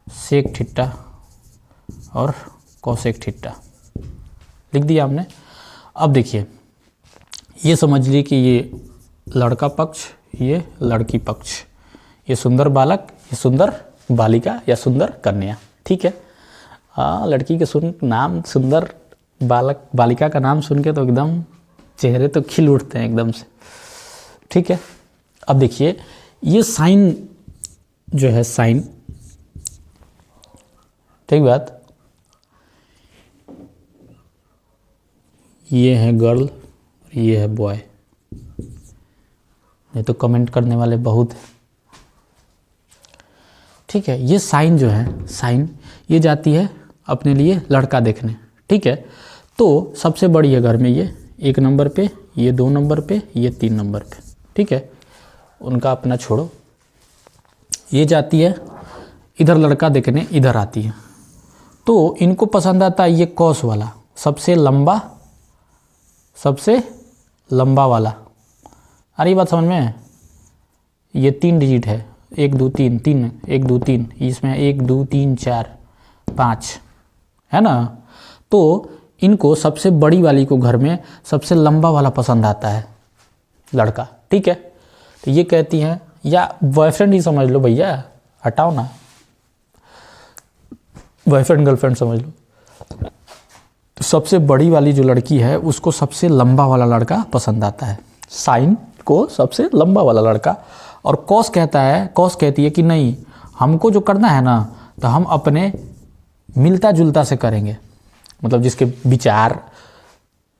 सेक थीटा और कॉसेक थीटा, लिख दिया हमने। अब देखिए ये समझ ली कि ये लड़का पक्ष, ये लड़की पक्ष, ये सुंदर बालक, ये सुंदर बालिका या सुंदर कन्या। ठीक है, हाँ, लड़की के नाम सुंदर, बालक बालिका का नाम सुन के तो एकदम चेहरे तो खिल उठते हैं एकदम से। ठीक है, अब देखिए ये साइन जो है, साइन, ठीक बात, ये है गर्ल, ये है बॉय। नहीं तो कमेंट करने वाले बहुत हैं। ठीक है, ये साइन जो है, साइन ये जाती है अपने लिए लड़का देखने। ठीक है, तो सबसे बड़ी है घर में ये 1 नंबर पे, ये 2 नंबर पे, ये 3 नंबर पे। ठीक है, उनका अपना छोड़ो, ये जाती है इधर लड़का देखने, इधर आती है, तो इनको पसंद आता है ये कॉस वाला, सबसे लंबा वाला। अरे ये बात समझ में, ये 3 डिजिट है, 1 2 3 3, 1 2 3, इसमें 1 2 3 4 5 है ना। तो इनको सबसे बड़ी वाली को घर में सबसे लंबा वाला पसंद आता है लड़का। ठीक है, तो ये कहती हैं, या बॉयफ्रेंड ही समझ लो भैया, हटाओ ना, बॉयफ्रेंड गर्लफ्रेंड समझ लो। तो सबसे बड़ी वाली जो लड़की है उसको सबसे लंबा वाला लड़का पसंद आता है, साइन को सबसे लंबा वाला लड़का। और कॉस कहती है कि नहीं, हमको जो करना है ना तो हम अपने मिलता जुलता से करेंगे, मतलब जिसके विचार,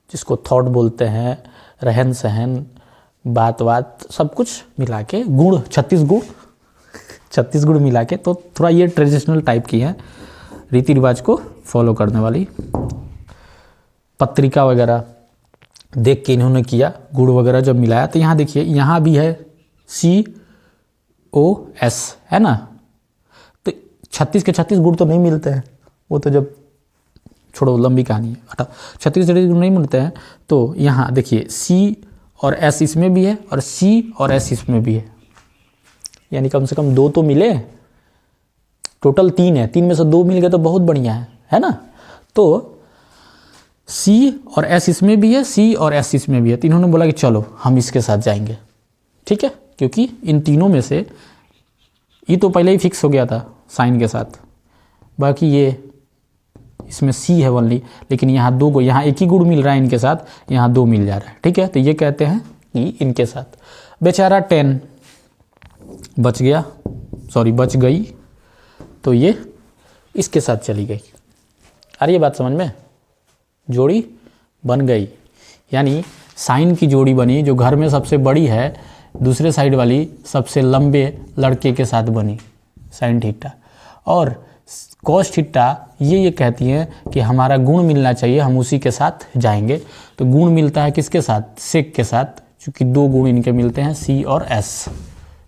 जिसको थॉट बोलते हैं, रहन सहन, बात सब कुछ मिला के, गुण 36 गुण मिला के, तो थोड़ा ये ट्रेडिशनल टाइप की है, रीति रिवाज को फॉलो करने वाली। पत्रिका वगैरह देख के इन्होंने किया, गुड़ वगैरह जब मिलाया। तो यहाँ देखिए, यहाँ भी है COS, है ना। तो 36 के 36 गुड़ तो नहीं मिलते हैं, वो तो जब छोड़ो, लंबी कहानी है, हटाओ। 36 गुड़ नहीं मिलते हैं। तो यहाँ देखिए C और S इसमें भी है और C और S इसमें भी है, यानी कम से कम 2 तो मिले। टोटल 3 है, 3 में से 2 मिल गए तो बहुत बढ़िया है ना। तो C और S इसमें भी है, C और S इसमें भी है। तो इन्होंने बोला कि चलो हम इसके साथ जाएंगे, ठीक है, क्योंकि इन तीनों में से ये तो पहले ही फिक्स हो गया था साइन के साथ। बाकी ये इसमें C है ओनली, लेकिन यहाँ 2 को, यहाँ 1 ही गुड़ मिल रहा है इनके साथ, यहाँ 2 मिल जा रहा है, ठीक है। तो ये कहते हैं कि इनके साथ। बेचारा 10 बच गई, तो ये इसके साथ चली गई। अरे ये बात समझ में, जोड़ी बन गई, यानी साइन की जोड़ी बनी, जो घर में सबसे बड़ी है, दूसरे साइड वाली सबसे लंबे लड़के के साथ बनी, साइन थीटा। और कॉस थीटा ये कहती है कि हमारा गुण मिलना चाहिए, हम उसी के साथ जाएंगे। तो गुण मिलता है किसके साथ, सेक के साथ, क्योंकि 2 गुण इनके मिलते हैं, C और S,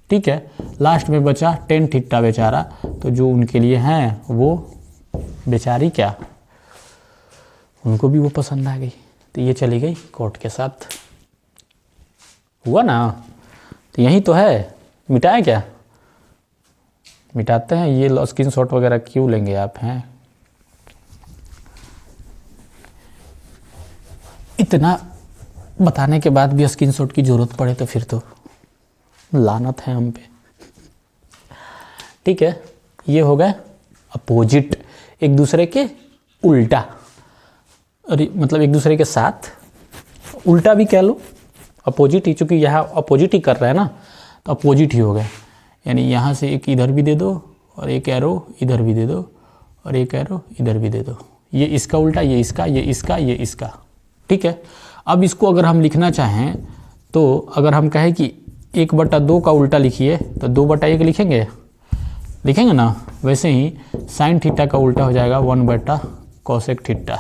ठीक है। लास्ट में बचा टेन थीटा बेचारा, तो जो उनके लिए हैं वो बेचारी क्या, उनको भी वो पसंद आ गई, तो ये चली गई कोर्ट के साथ। हुआ ना। तो यही तो है, मिटाए क्या, मिटाते हैं। ये स्क्रीनशॉट वगैरह क्यों लेंगे आप, हैं इतना बताने के बाद भी स्क्रीनशॉट की जरूरत पड़े तो फिर तो लानत है हम पे, ठीक है। ये हो गए अपोजिट, एक दूसरे के उल्टा, अरे मतलब एक दूसरे के साथ, उल्टा भी कह लो, अपोजिट ही, चूंकि यहाँ अपोजिट ही कर रहा है ना, तो अपोजिट ही हो गए। यानी यहाँ से एक इधर भी दे दो और एक एरो इधर भी दे दो और एक एरो इधर भी दे दो, ये इसका उल्टा, ये इसका, ये इसका, ये इसका, ठीक है। अब इसको अगर हम लिखना चाहें तो अगर हम कहें कि 1/2 का उल्टा लिखिए, तो 2/1 लिखेंगे ना। वैसे ही साइन थीटा का उल्टा हो जाएगा 1/cosec थीटा।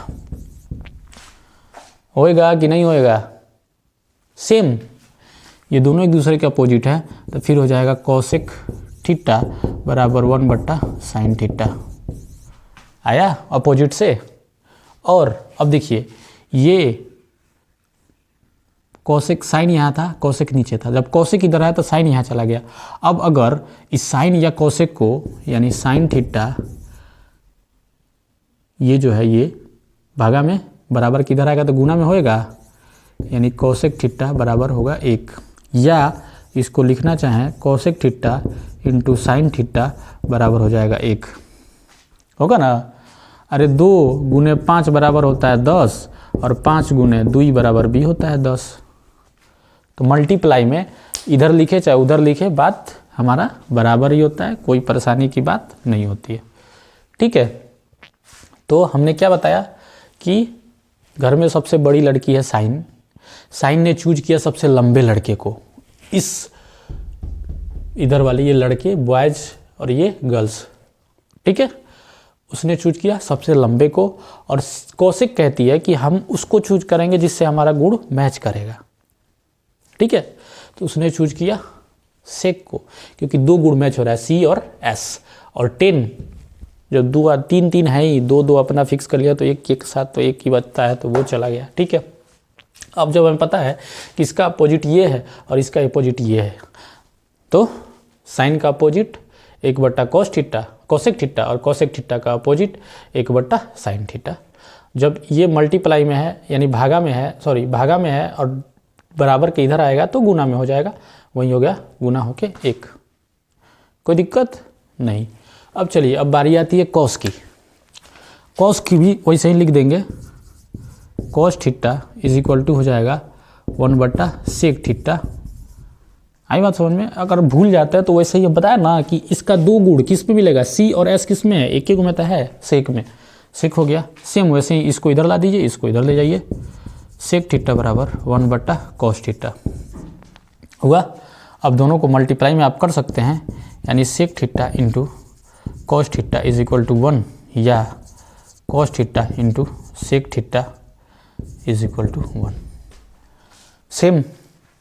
होएगा कि नहीं होएगा, सेम, ये दोनों एक दूसरे के अपोजिट है, तो फिर हो जाएगा cosec थीटा बराबर 1/sin थीटा। आया अपोजिट से। और अब देखिए, ये कॉसेक, साइन यहाँ था, कॉसेक नीचे था, जब कॉसेक इधर आया तो साइन यहाँ चला गया। अब अगर इस साइन या कॉसेक को, यानी साइन थीटा, ये जो है ये भागा में बराबर किधर आएगा तो गुना में होएगा, यानी कॉसेक थीटा बराबर होगा 1। या इसको लिखना चाहें cosec theta into sine theta बराबर हो जाएगा 1, होगा ना। अरे 2 गुने 5 बराबर होता है 10 और 5 गुने 2 बराबर भी होता है 10। तो मल्टीप्लाई में इधर लिखे चाहे उधर लिखे, बात हमारा बराबर ही होता है, कोई परेशानी की बात नहीं होती है, ठीक है। तो हमने क्या बताया कि घर में सबसे बड़ी लड़की है साइन, साइन ने चूज किया सबसे लंबे लड़के को, इस इधर वाले ये लड़के बॉयज और ये गर्ल्स, ठीक है, उसने चूज किया सबसे लंबे को। और कॉसेक कहती है कि हम उसको चूज करेंगे जिससे हमारा गुण मैच करेगा, ठीक है। तो उसने चूज किया सेक को, क्योंकि 2 गुण मैच हो रहा है, C और S। और 10 जब 3 है ही, 2 अपना फिक्स कर लिया, तो एक साथ तो 1 ही बचता है, तो वो चला गया, ठीक है। अब जब हमें पता है कि इसका अपोजिट ये है और इसका अपोजिट ये है, तो साइन का opposite 1/cos theta, cosec theta, और कॉसेक थीटा का अपोजिट 1/sin थीटा। जब ये मल्टीप्लाई में है, यानी भागा में है और बराबर के इधर आएगा तो गुना में हो जाएगा, वही हो गया गुना होके 1। कोई दिक्कत नहीं। अब चलिए, अब बारी आती है कॉस की। कॉस की भी वैसे ही लिख देंगे, cos theta is equal to हो जाएगा 1/sec थीटा। आई बात समझ में? अगर भूल जाता है तो वैसे ही बताया ना कि इसका 2 गुण किस में मिलेगा, सी और एस किस में है, एक ही में तो है, सेक में। सेक हो गया, सेम वैसे ही इसको इधर ला दीजिए, इसको इधर ले जाइए, सेक थीटा बराबर 1/cos थीटा हुआ। अब दोनों को मल्टीप्लाई में आप कर सकते हैं, यानी sec theta into cos theta is equal to 1 या cos theta into sec theta is equal to 1। Same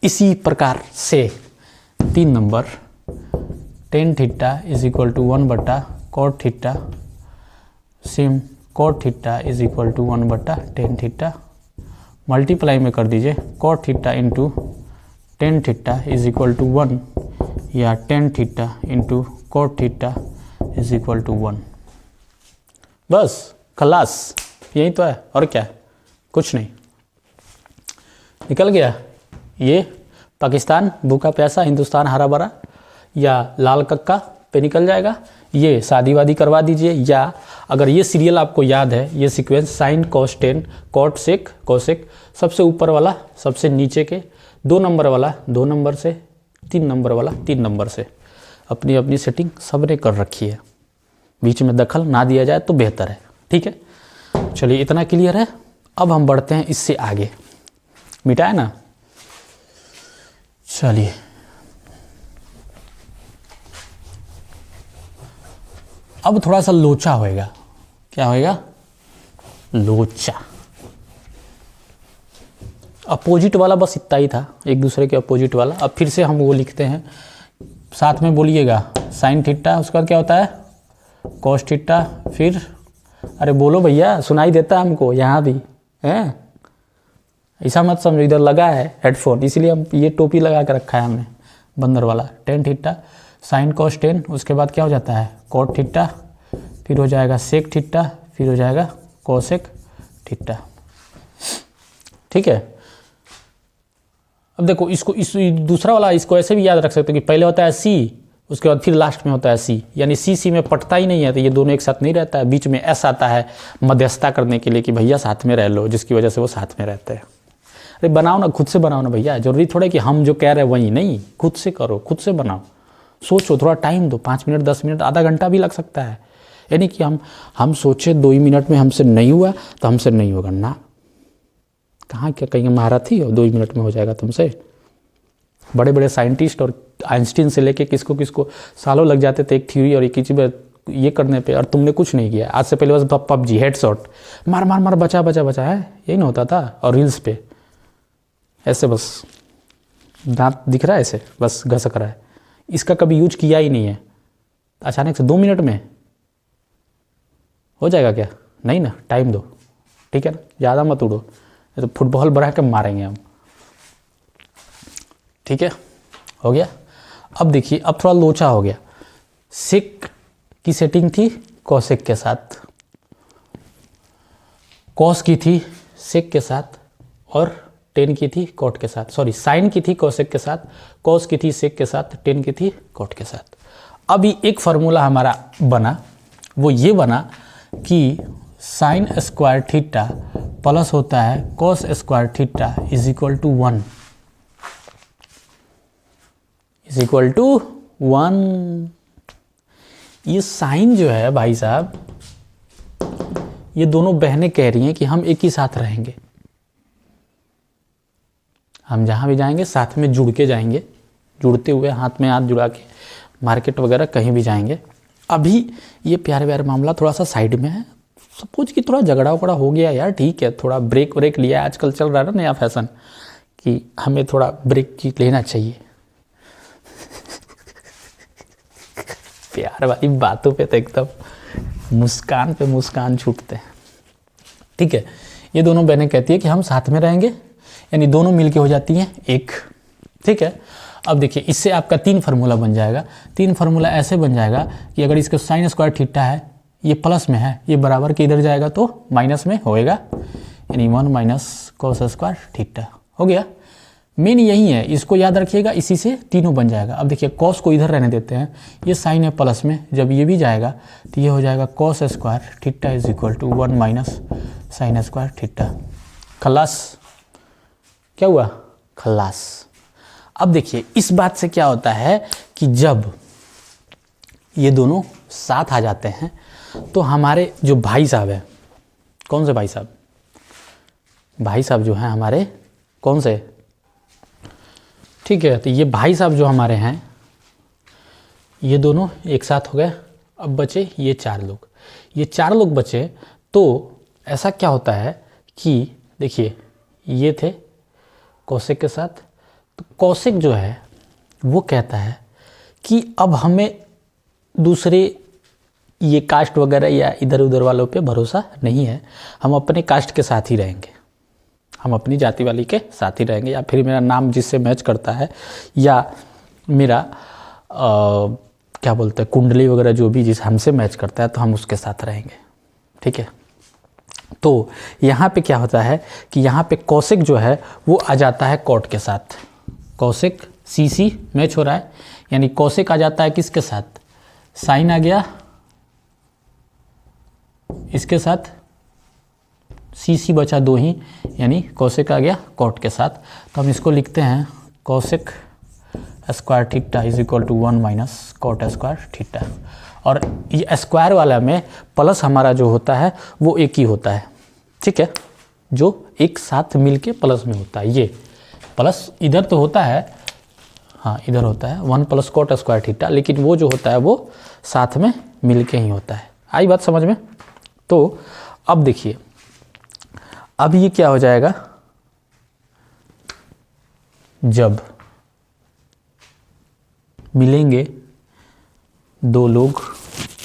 इसी प्रकार से 3 नंबर tan theta is equal to 1/cot theta, same cot theta is equal to 1/tan theta, multiply में कर दीजिए cot theta into tan theta is equal to 1 या tan theta into cot theta is equal to 1। बस खलास, यही तो है और क्या है, कुछ नहीं। निकल गया ये पाकिस्तान भूखा प्यासा, हिंदुस्तान हरा भरा, या लाल कक्का पे निकल जाएगा। ये शादी वादी करवा दीजिए, या अगर ये सीरियल आपको याद है, ये sequence sine cos tan cot sec cosec, सबसे ऊपर वाला सबसे नीचे के 2 नंबर वाला 2 नंबर से, 3 नंबर वाला 3 नंबर से, अपनी अपनी सेटिंग सबने कर रखी है। बीच में दखल ना दिया जाए तो बेहतर है। ठीक है, चलिए इतना क्लियर है। अब हम बढ़ते हैं इससे आगे, मिटाए ना। चलिए अब थोड़ा सा लोचा होएगा। क्या होएगा? लोचा। अपोजिट वाला बस इतना ही था, एक दूसरे के अपोजिट वाला। अब फिर से हम वो लिखते हैं, साथ में बोलिएगा। साइन थीटा, उसका क्या होता है? Cos theta. फिर अरे बोलो भैया, सुनाई देता है हमको यहाँ भी है। ऐसा मत समझो, इधर लगा है हेडफोन, इसीलिए हम ये टोपी लगा के रखा है हमने, बंदर वाला। Tan theta sine cos ten, उसके बाद क्या हो जाता है? कॉट थीटा, फिर हो जाएगा सेक थीटा, फिर हो जाएगा कोसेक थीटा। ठीक है, अब देखो इसको, इस दूसरा वाला इसको ऐसे भी याद रख सकते हो कि पहले होता है सी, उसके बाद फिर लास्ट में होता है सी, यानी सी सी में पटता ही नहीं है, तो ये दोनों एक साथ नहीं रहता है। बीच में एस आता है मध्यस्थता करने के लिए कि भैया साथ में रह लो, जिसकी वजह से वो साथ में रहते हैं। अरे बनाओ ना, खुद से बनाओ ना भैया, जरूरी थोड़ा कि हम जो कह रहे हैं वही नहीं, खुद से करो, खुद से बनाओ, सोचो, थोड़ा टाइम दो, 5 मिनट 10 मिनट आधा घंटा भी लग सकता है। यानी कि हम सोचे 2 ही मिनट में हमसे नहीं हुआ तो हमसे नहीं होगा ना। कहाँ क्या कहीं महारथी हो 2 ही मिनट में हो जाएगा तुमसे? बड़े बड़े साइंटिस्ट और आइंस्टीन से लेके किसको किसको सालों लग जाते थे एक थ्योरी और एक चीज ये करने पे, और तुमने कुछ नहीं किया। आज से पहले बस पबजी हेडशॉट मार मार मार बचा बचा बचा है, यही ना होता था। और रील्स पे ऐसे बस दांत दिख रहा है, ऐसे बस घसक रहा है, इसका कभी यूज किया ही नहीं है। अचानक से 2 मिनट में हो जाएगा क्या? नहीं ना, टाइम दो, ठीक है ना, ज़्यादा मत उड़ो, तो फुटबॉल बढ़ा के मारेंगे हम। ठीक है, हो गया। अब देखिए, अब थोड़ा लोचा हो गया। सेक की सेटिंग थी कोसेक के साथ, कॉस की थी सेक के साथ, और टेन की थी कॉट के साथ। सॉरी, साइन की थी कोसेक के साथ, कॉस की थी सेक के साथ, टेन की थी कॉट के साथ। अभी एक फार्मूला हमारा बना, वो ये बना कि साइन स्क्वायर थीटा प्लस होता है cos square theta is equal to 1, is equal to 1। ये साइन जो है भाई साहब, ये दोनों बहनें कह रही हैं कि हम एक ही साथ रहेंगे, हम जहाँ भी जाएंगे साथ में जुड़ के जाएंगे, जुड़ते हुए हाथ में हाथ जुड़ा के मार्केट वगैरह कहीं भी जाएंगे। अभी ये प्यारे प्यारे मामला थोड़ा सा साइड में है। सपोज कि थोड़ा झगड़ा वगड़ा हो गया यार, ठीक है, थोड़ा ब्रेक व्रेक लिया, आजकल चल रहा है ना नया फैशन कि हमें थोड़ा ब्रेक की लेना चाहिए। प्यार वाली बातों पे तो एकदम मुस्कान पे मुस्कान छूटते हैं। ठीक है, ये दोनों बहनें कहती है कि हम साथ में रहेंगे, यानी दोनों मिलके हो जाती हैं एक। ठीक है, अब देखिए इससे आपका 3 फार्मूला बन जाएगा। 3 फार्मूला ऐसे बन जाएगा कि अगर इसका साइन स्क्वायर थीटा है, ये प्लस में है, ये बराबर के इधर जाएगा तो माइनस में होएगा, यानी 1 माइनस कॉस स्क्वायर थीटा हो गया। मेन यही है, इसको याद रखिएगा, इसी से तीनों बन जाएगा। अब देखिए कॉस को इधर रहने देते हैं, ये साइन है प्लस में, जब ये भी जाएगा तो ये हो जाएगा cos square theta is equal to 1 minus sine square theta. खलास, क्या हुआ? खलास। अब देखिए इस बात से क्या होता है कि जब ये दोनों साथ आ जाते हैं तो हमारे जो भाई साहब हैं, कौन से भाई साहब? भाई साहब जो हैं हमारे, कौन से? ठीक है, तो ये भाई साहब जो हमारे हैं, ये दोनों एक साथ हो गए। अब बचे ये 4 लोग, ये 4 लोग बचे। तो ऐसा क्या होता है कि देखिए ये थे कौशिक के साथ, तो कौशिक जो है वो कहता है कि अब हमें दूसरे ये कास्ट वगैरह या इधर उधर वालों पे भरोसा नहीं है, हम अपने कास्ट के साथ ही रहेंगे, हम अपनी जाति वाली के साथ ही रहेंगे, या फिर मेरा नाम जिससे मैच करता है, या मेरा क्या बोलते हैं कुंडली वगैरह जो भी जिस हमसे मैच करता है, तो हम उसके साथ रहेंगे। ठीक है, तो यहाँ पे क्या होता है कि यहाँ पे कौशिक जो है वो आ जाता है कॉट के साथ। कौशिक सी सी मैच हो रहा है, यानी कौशिक आ जाता है किसके साथ? साइन आ गया इसके साथ, सी सी बचा 2 ही, यानी कौशिक आ गया कॉट के साथ। तो हम इसको लिखते हैं cosec square theta is equal to 1 minus cot square theta. और ये स्क्वायर वाला में प्लस हमारा जो होता है वो एक ही होता है। ठीक है, जो एक साथ मिलके प्लस में होता है। ये प्लस इधर तो होता है, हाँ इधर होता है 1 प्लस कॉट स्क्वायर थीटा, लेकिन वो जो होता है वो साथ में मिलके ही होता है। आई बात समझ में? तो अब देखिए, अब ये क्या हो जाएगा, जब मिलेंगे 2 लोग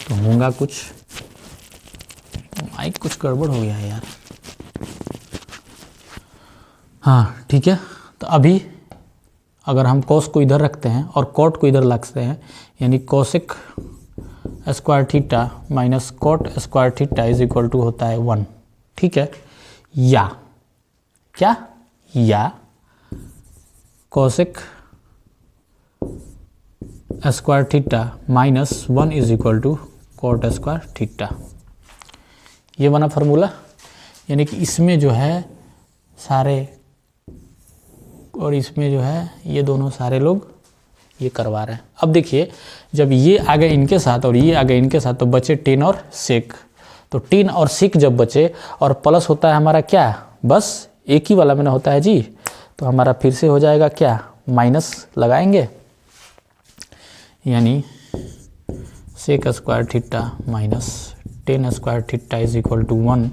तो होगा कुछ। माइक कुछ गड़बड़ हो गया है यार। हाँ ठीक है, तो अभी अगर हम कॉस को इधर रखते हैं और कॉट को इधर रखते हैं, यानी cosec square theta minus cot square theta is equal to होता है 1। ठीक है, या क्या, या cosec square theta minus 1 is equal to cot square theta. ये बना फार्मूला, यानी कि इसमें जो है सारे और इसमें जो है ये दोनों सारे लोग ये करवा रहे हैं। अब देखिए जब ये आ गए इनके साथ और ये आ गए इनके साथ, तो बचे 10 और सेक। तो 10 और सेक जब बचे और प्लस होता है हमारा क्या, बस एक ही वाला में ना होता है जी, तो हमारा फिर से हो जाएगा क्या, माइनस लगाएंगे, यानी sec square theta minus 10 square theta is equal to 1।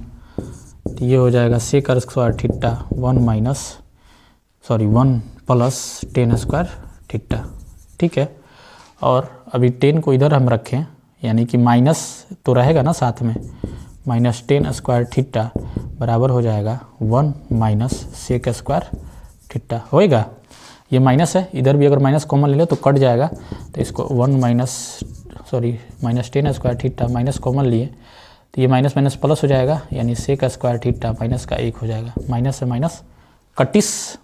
तो ये हो जाएगा sec square theta 1 plus 10 square theta. ठीक है, और अभी 10 को इधर हम रखें, यानी कि माइनस तो रहेगा ना साथ में, माइनस 10 स्क्वायर थीटा बराबर हो जाएगा 1 माइनस सेक स्क्वायर थीटा होएगा। ये माइनस है, इधर भी अगर माइनस कॉमन ले लो तो कट जाएगा, तो इसको 1 minus 10 square theta minus common लिए तो ये माइनस माइनस प्लस हो जाएगा, यानी सेक स्क्वायर थीटा माइनस का 1 हो जाएगा, माइनस से माइनस कटिस।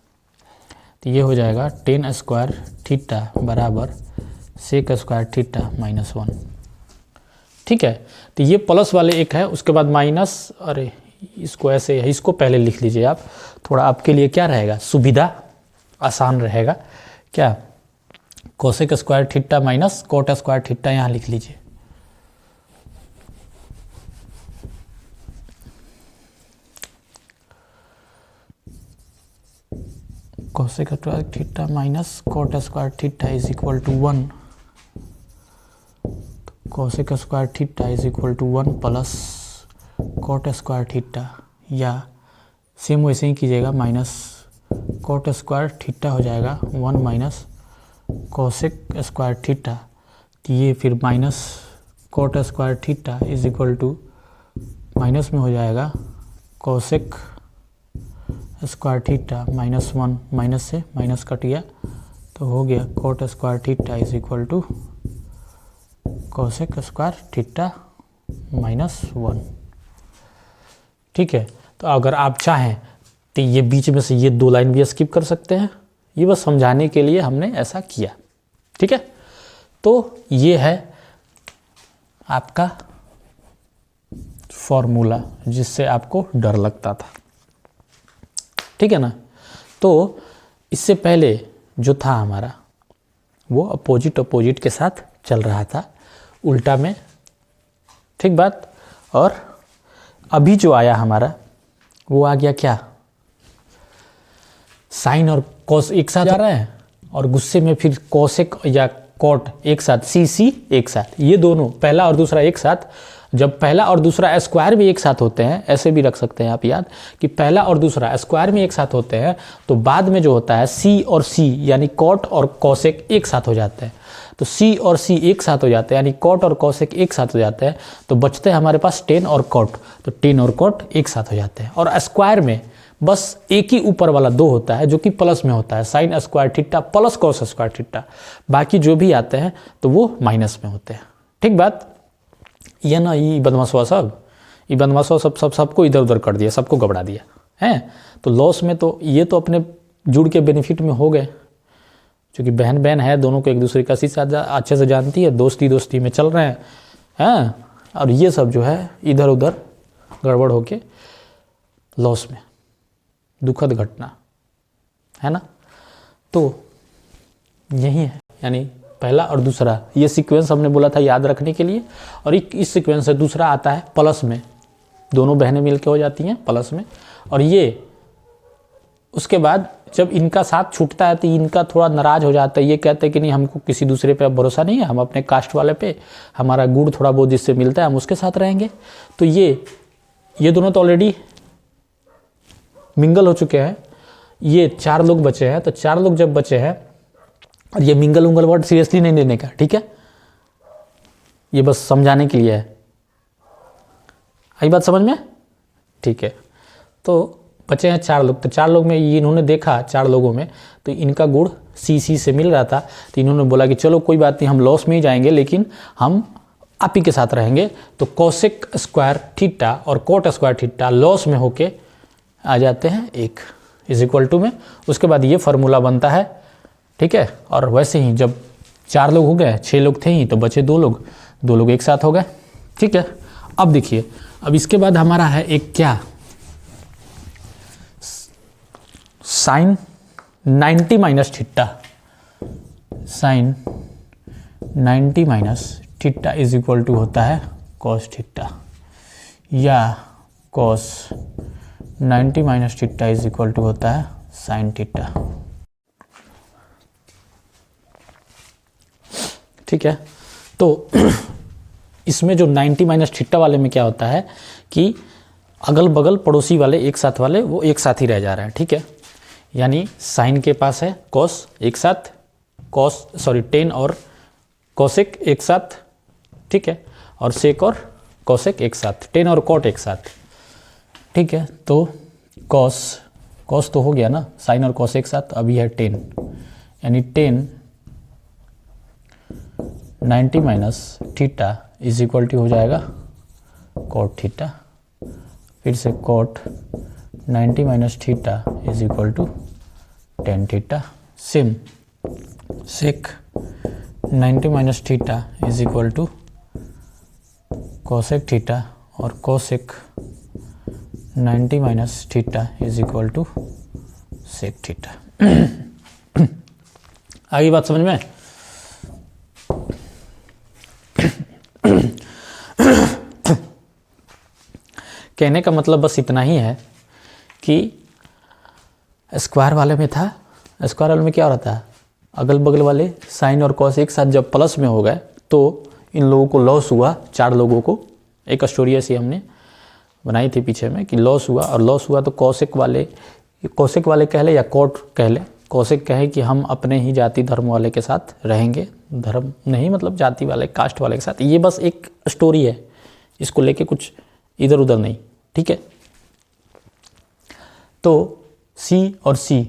तो ये हो जाएगा 10 स्क्वायर थीटा बराबर सेक स्क्वायर थीटा माइनस 1। ठीक है, तो ये प्लस वाले एक है, उसके बाद माइनस, अरे इसको ऐसे है, इसको पहले लिख लीजिए आप, थोड़ा आपके लिए क्या रहेगा, सुविधा आसान रहेगा। क्या, cosec square theta minus cot square theta यहाँ लिख लीजिए। Cosec square theta minus cot square theta is equal to 1। Cosec square theta is equal to 1 plus cot square theta, या सेम वैसे ही कीजिएगा, माइनस कोट स्क्वायर थीटा हो जाएगा 1 minus cosec square theta, तो ये फिर minus cot square theta is equal to minus में हो जाएगा cosec square theta minus 1, minus से माइनस कट गया तो हो गया cot square theta is equal to cosec square theta minus 1। ठीक है, तो अगर आप चाहें तो ये बीच में से ये 2 लाइन भी स्किप कर सकते हैं, ये बस समझाने के लिए हमने ऐसा किया, ठीक है। तो ये है आपका फॉर्मूला जिससे आपको डर लगता था, ठीक है ना। तो इससे पहले जो था हमारा वो अपोजिट के साथ चल रहा था, उल्टा में, ठीक बात। और अभी जो आया हमारा वो आ गया क्या, साइन और कॉस एक साथ आ रहा है, और गुस्से में फिर कॉसेक या कॉट एक साथ, सी एक साथ, ये दोनों पहला और दूसरा एक साथ। जब पहला और दूसरा स्क्वायर भी एक साथ होते हैं, ऐसे भी रख सकते हैं आप याद कि पहला और दूसरा स्क्वायर में एक साथ होते हैं, तो बाद में जो होता है सी और सी यानी कॉट और कॉसेक एक साथ हो जाते हैं। तो सी और सी एक साथ हो जाते हैं यानी कॉट और कॉसेक एक साथ हो जाते हैं, तो बचते हैं हमारे पास टेन और कॉट, तो टेन और कॉट एक साथ हो जाते हैं। और स्क्वायर में बस एक ही ऊपर वाला 2 होता है जो कि प्लस में होता है, sign square theta plus cos square theta, बाकी जो भी आते हैं तो वो माइनस में होते हैं, ठीक बात। ये ना ये बदमाशवा सबको इधर उधर कर दिया, सबको गबड़ा दिया है। तो लॉस में तो ये तो अपने जुड़ के बेनिफिट में हो गए, क्योंकि बहन बहन है, दोनों को एक दूसरे का अच्छे से जानती है, दोस्ती में चल रहे हैं। और ये सब जो है इधर उधर गड़बड़ होके लॉस में, दुखद घटना है ना। तो यही है, यानी पहला और दूसरा ये सीक्वेंस हमने बोला था याद रखने के लिए। और इस सीक्वेंस से दूसरा आता है प्लस में, दोनों बहनें मिलके हो जाती हैं प्लस में। और ये उसके बाद जब इनका साथ छूटता है तो इनका थोड़ा नाराज हो जाता है, ये कहते हैं कि नहीं हमको किसी दूसरे पे भरोसा नहीं है, हम अपने कास्ट वाले पे, हमारा गुड़ थोड़ा बहुत जिससे मिलता है हम उसके साथ रहेंगे। तो ये दोनों तो ऑलरेडी मिंगल हो चुके हैं, ये 4 लोग बचे हैं। तो 4 लोग जब बचे हैं, और ये मिंगल उंगल वर्ड सीरियसली नहीं लेने का, ठीक है, ये बस समझाने के लिए है। आई बात समझ में, ठीक है। तो बचे हैं 4 लोग, तो 4 लोग में ये इन्होंने देखा 4 लोगों में तो इनका गुड़ सी से मिल रहा था, तो इन्होंने बोला कि चलो कोई बात नहीं, हम लॉस में ही जाएंगे लेकिन हम आप ही के साथ रहेंगे। तो कॉसेक स्क्वायर थीटा और कोट स्क्वायर थीटा लॉस में होके आ जाते हैं 1 इज इक्वल टू में। उसके बाद ये फार्मूला बनता है, ठीक है। और वैसे ही जब 4 लोग हो गए, 6 लोग थे ही, तो बचे 2 लोग एक साथ हो गए, ठीक है। अब देखिए, अब इसके बाद हमारा है एक क्या, sine 90 minus theta, sine 90 minus theta is equal to होता है कॉस थीटा, या cos 90 minus theta is equal to होता है साइन थीटा, ठीक है। तो इसमें जो 90 माइनस थीटा वाले में क्या होता है कि अगल बगल पड़ोसी वाले एक साथ वाले वो एक साथ ही रह जा रहे हैं, ठीक है। यानी साइन के पास है कॉस एक साथ, टेन और कॉसेक एक साथ, ठीक है, और सेक और कॉसेक एक साथ, टेन और कॉट एक साथ, ठीक है। तो कॉस तो हो गया ना, साइन और कॉस एक साथ, अभी है 10, यानी 10 90 minus theta is equal to हो जाएगा कॉट थीटा, फिर से cot 90 minus theta is equal to 10 theta, same sec 90 minus theta is equal to cosec theta, और cosec 90 minus theta is equal to sec theta. आगे बात समझ में, कहने का मतलब बस इतना ही है कि स्क्वायर वाले में था, स्क्वायर वाले में क्या हो रहा था, अगल बगल वाले साइन और कॉस एक साथ जब प्लस में हो गए तो इन लोगों को लॉस हुआ, 4 लोगों को। एक स्टोरी ऐसी हमने बनाई थी पीछे में कि लॉस हुआ, और लॉस हुआ तो कॉसेक वाले कह ले या कोट कह ले, कॉसेक कहे कि हम अपने ही जाति धर्म वाले के साथ रहेंगे, धर्म नहीं मतलब जाति वाले कास्ट वाले के साथ। ये बस एक स्टोरी है, इसको लेके कुछ इधर उधर नहीं, ठीक है। तो सी और सी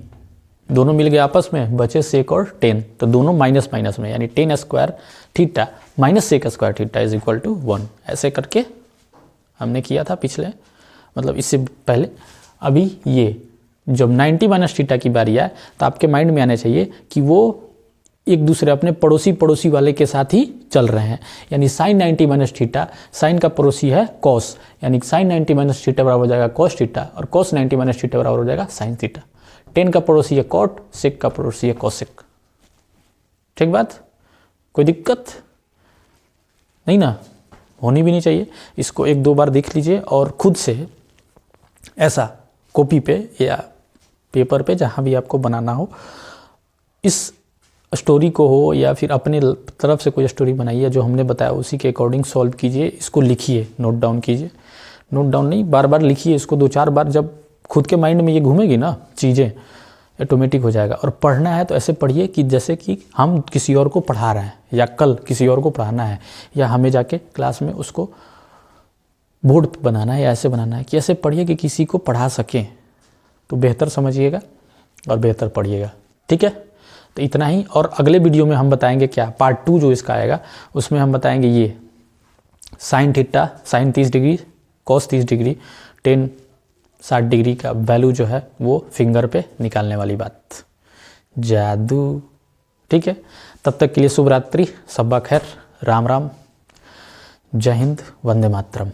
दोनों मिल गए आपस में, बचे सेक और 10, तो दोनों माइनस माइनस में, यानी 10 square theta minus sec square theta is equal to 1। ऐसे करके हमने किया था पिछले, मतलब इससे पहले। अभी ये जब 90 माइनस थीटा की बारी आए तो आपके माइंड में आना चाहिए कि वो एक दूसरे अपने पड़ोसी वाले के साथ ही चल रहे हैं। यानी साइन 90 माइनस थीटा, साइन का पड़ोसी है कॉस, यानी साइन 90 माइनस थीटा बराबर हो जाएगा कॉस थीटा, और कॉस 90 माइनस थीटा बराबर हो जाएगा साइन थीटा। टेन का पड़ोसी है कॉट, सेक का पड़ोसी है कॉसेक। ठीक बात, कोई दिक्कत नहीं ना, होनी भी नहीं चाहिए। इसको एक दो बार देख लीजिए और खुद से ऐसा कॉपी पे या पेपर पे जहाँ भी आपको बनाना हो इस स्टोरी को हो या फिर अपने तरफ से कोई स्टोरी बनाइए जो हमने बताया उसी के अकॉर्डिंग सॉल्व कीजिए। इसको लिखिए, नोट डाउन कीजिए, नोट डाउन नहीं बार बार लिखिए इसको 2-4 बार। जब खुद के माइंड में ये घूमेगी ना चीज़ें, ऑटोमेटिक हो जाएगा। और पढ़ना है तो ऐसे पढ़िए कि जैसे कि हम किसी और को पढ़ा रहे हैं, या कल किसी और को पढ़ाना है, या हमें जाके क्लास में उसको बोर्ड पे बनाना है या ऐसे बनाना है कि ऐसे पढ़िए कि किसी को पढ़ा सकें। तो बेहतर समझिएगा और बेहतर पढ़िएगा। ठीक है, तो इतना ही। और अगले वीडियो में हम बताएंगे क्या, पार्ट 2 जो इसका आएगा उसमें हम बताएंगे ये sine theta, sine 30 degree, cos 30 degree, tan 60 degree का वैल्यू जो है वो फिंगर पे निकालने वाली बात, जादू। ठीक है, तब तक के लिए शुभ रात्रि, सब्बा खैर, राम राम, जय हिंद, वंदे मातरम।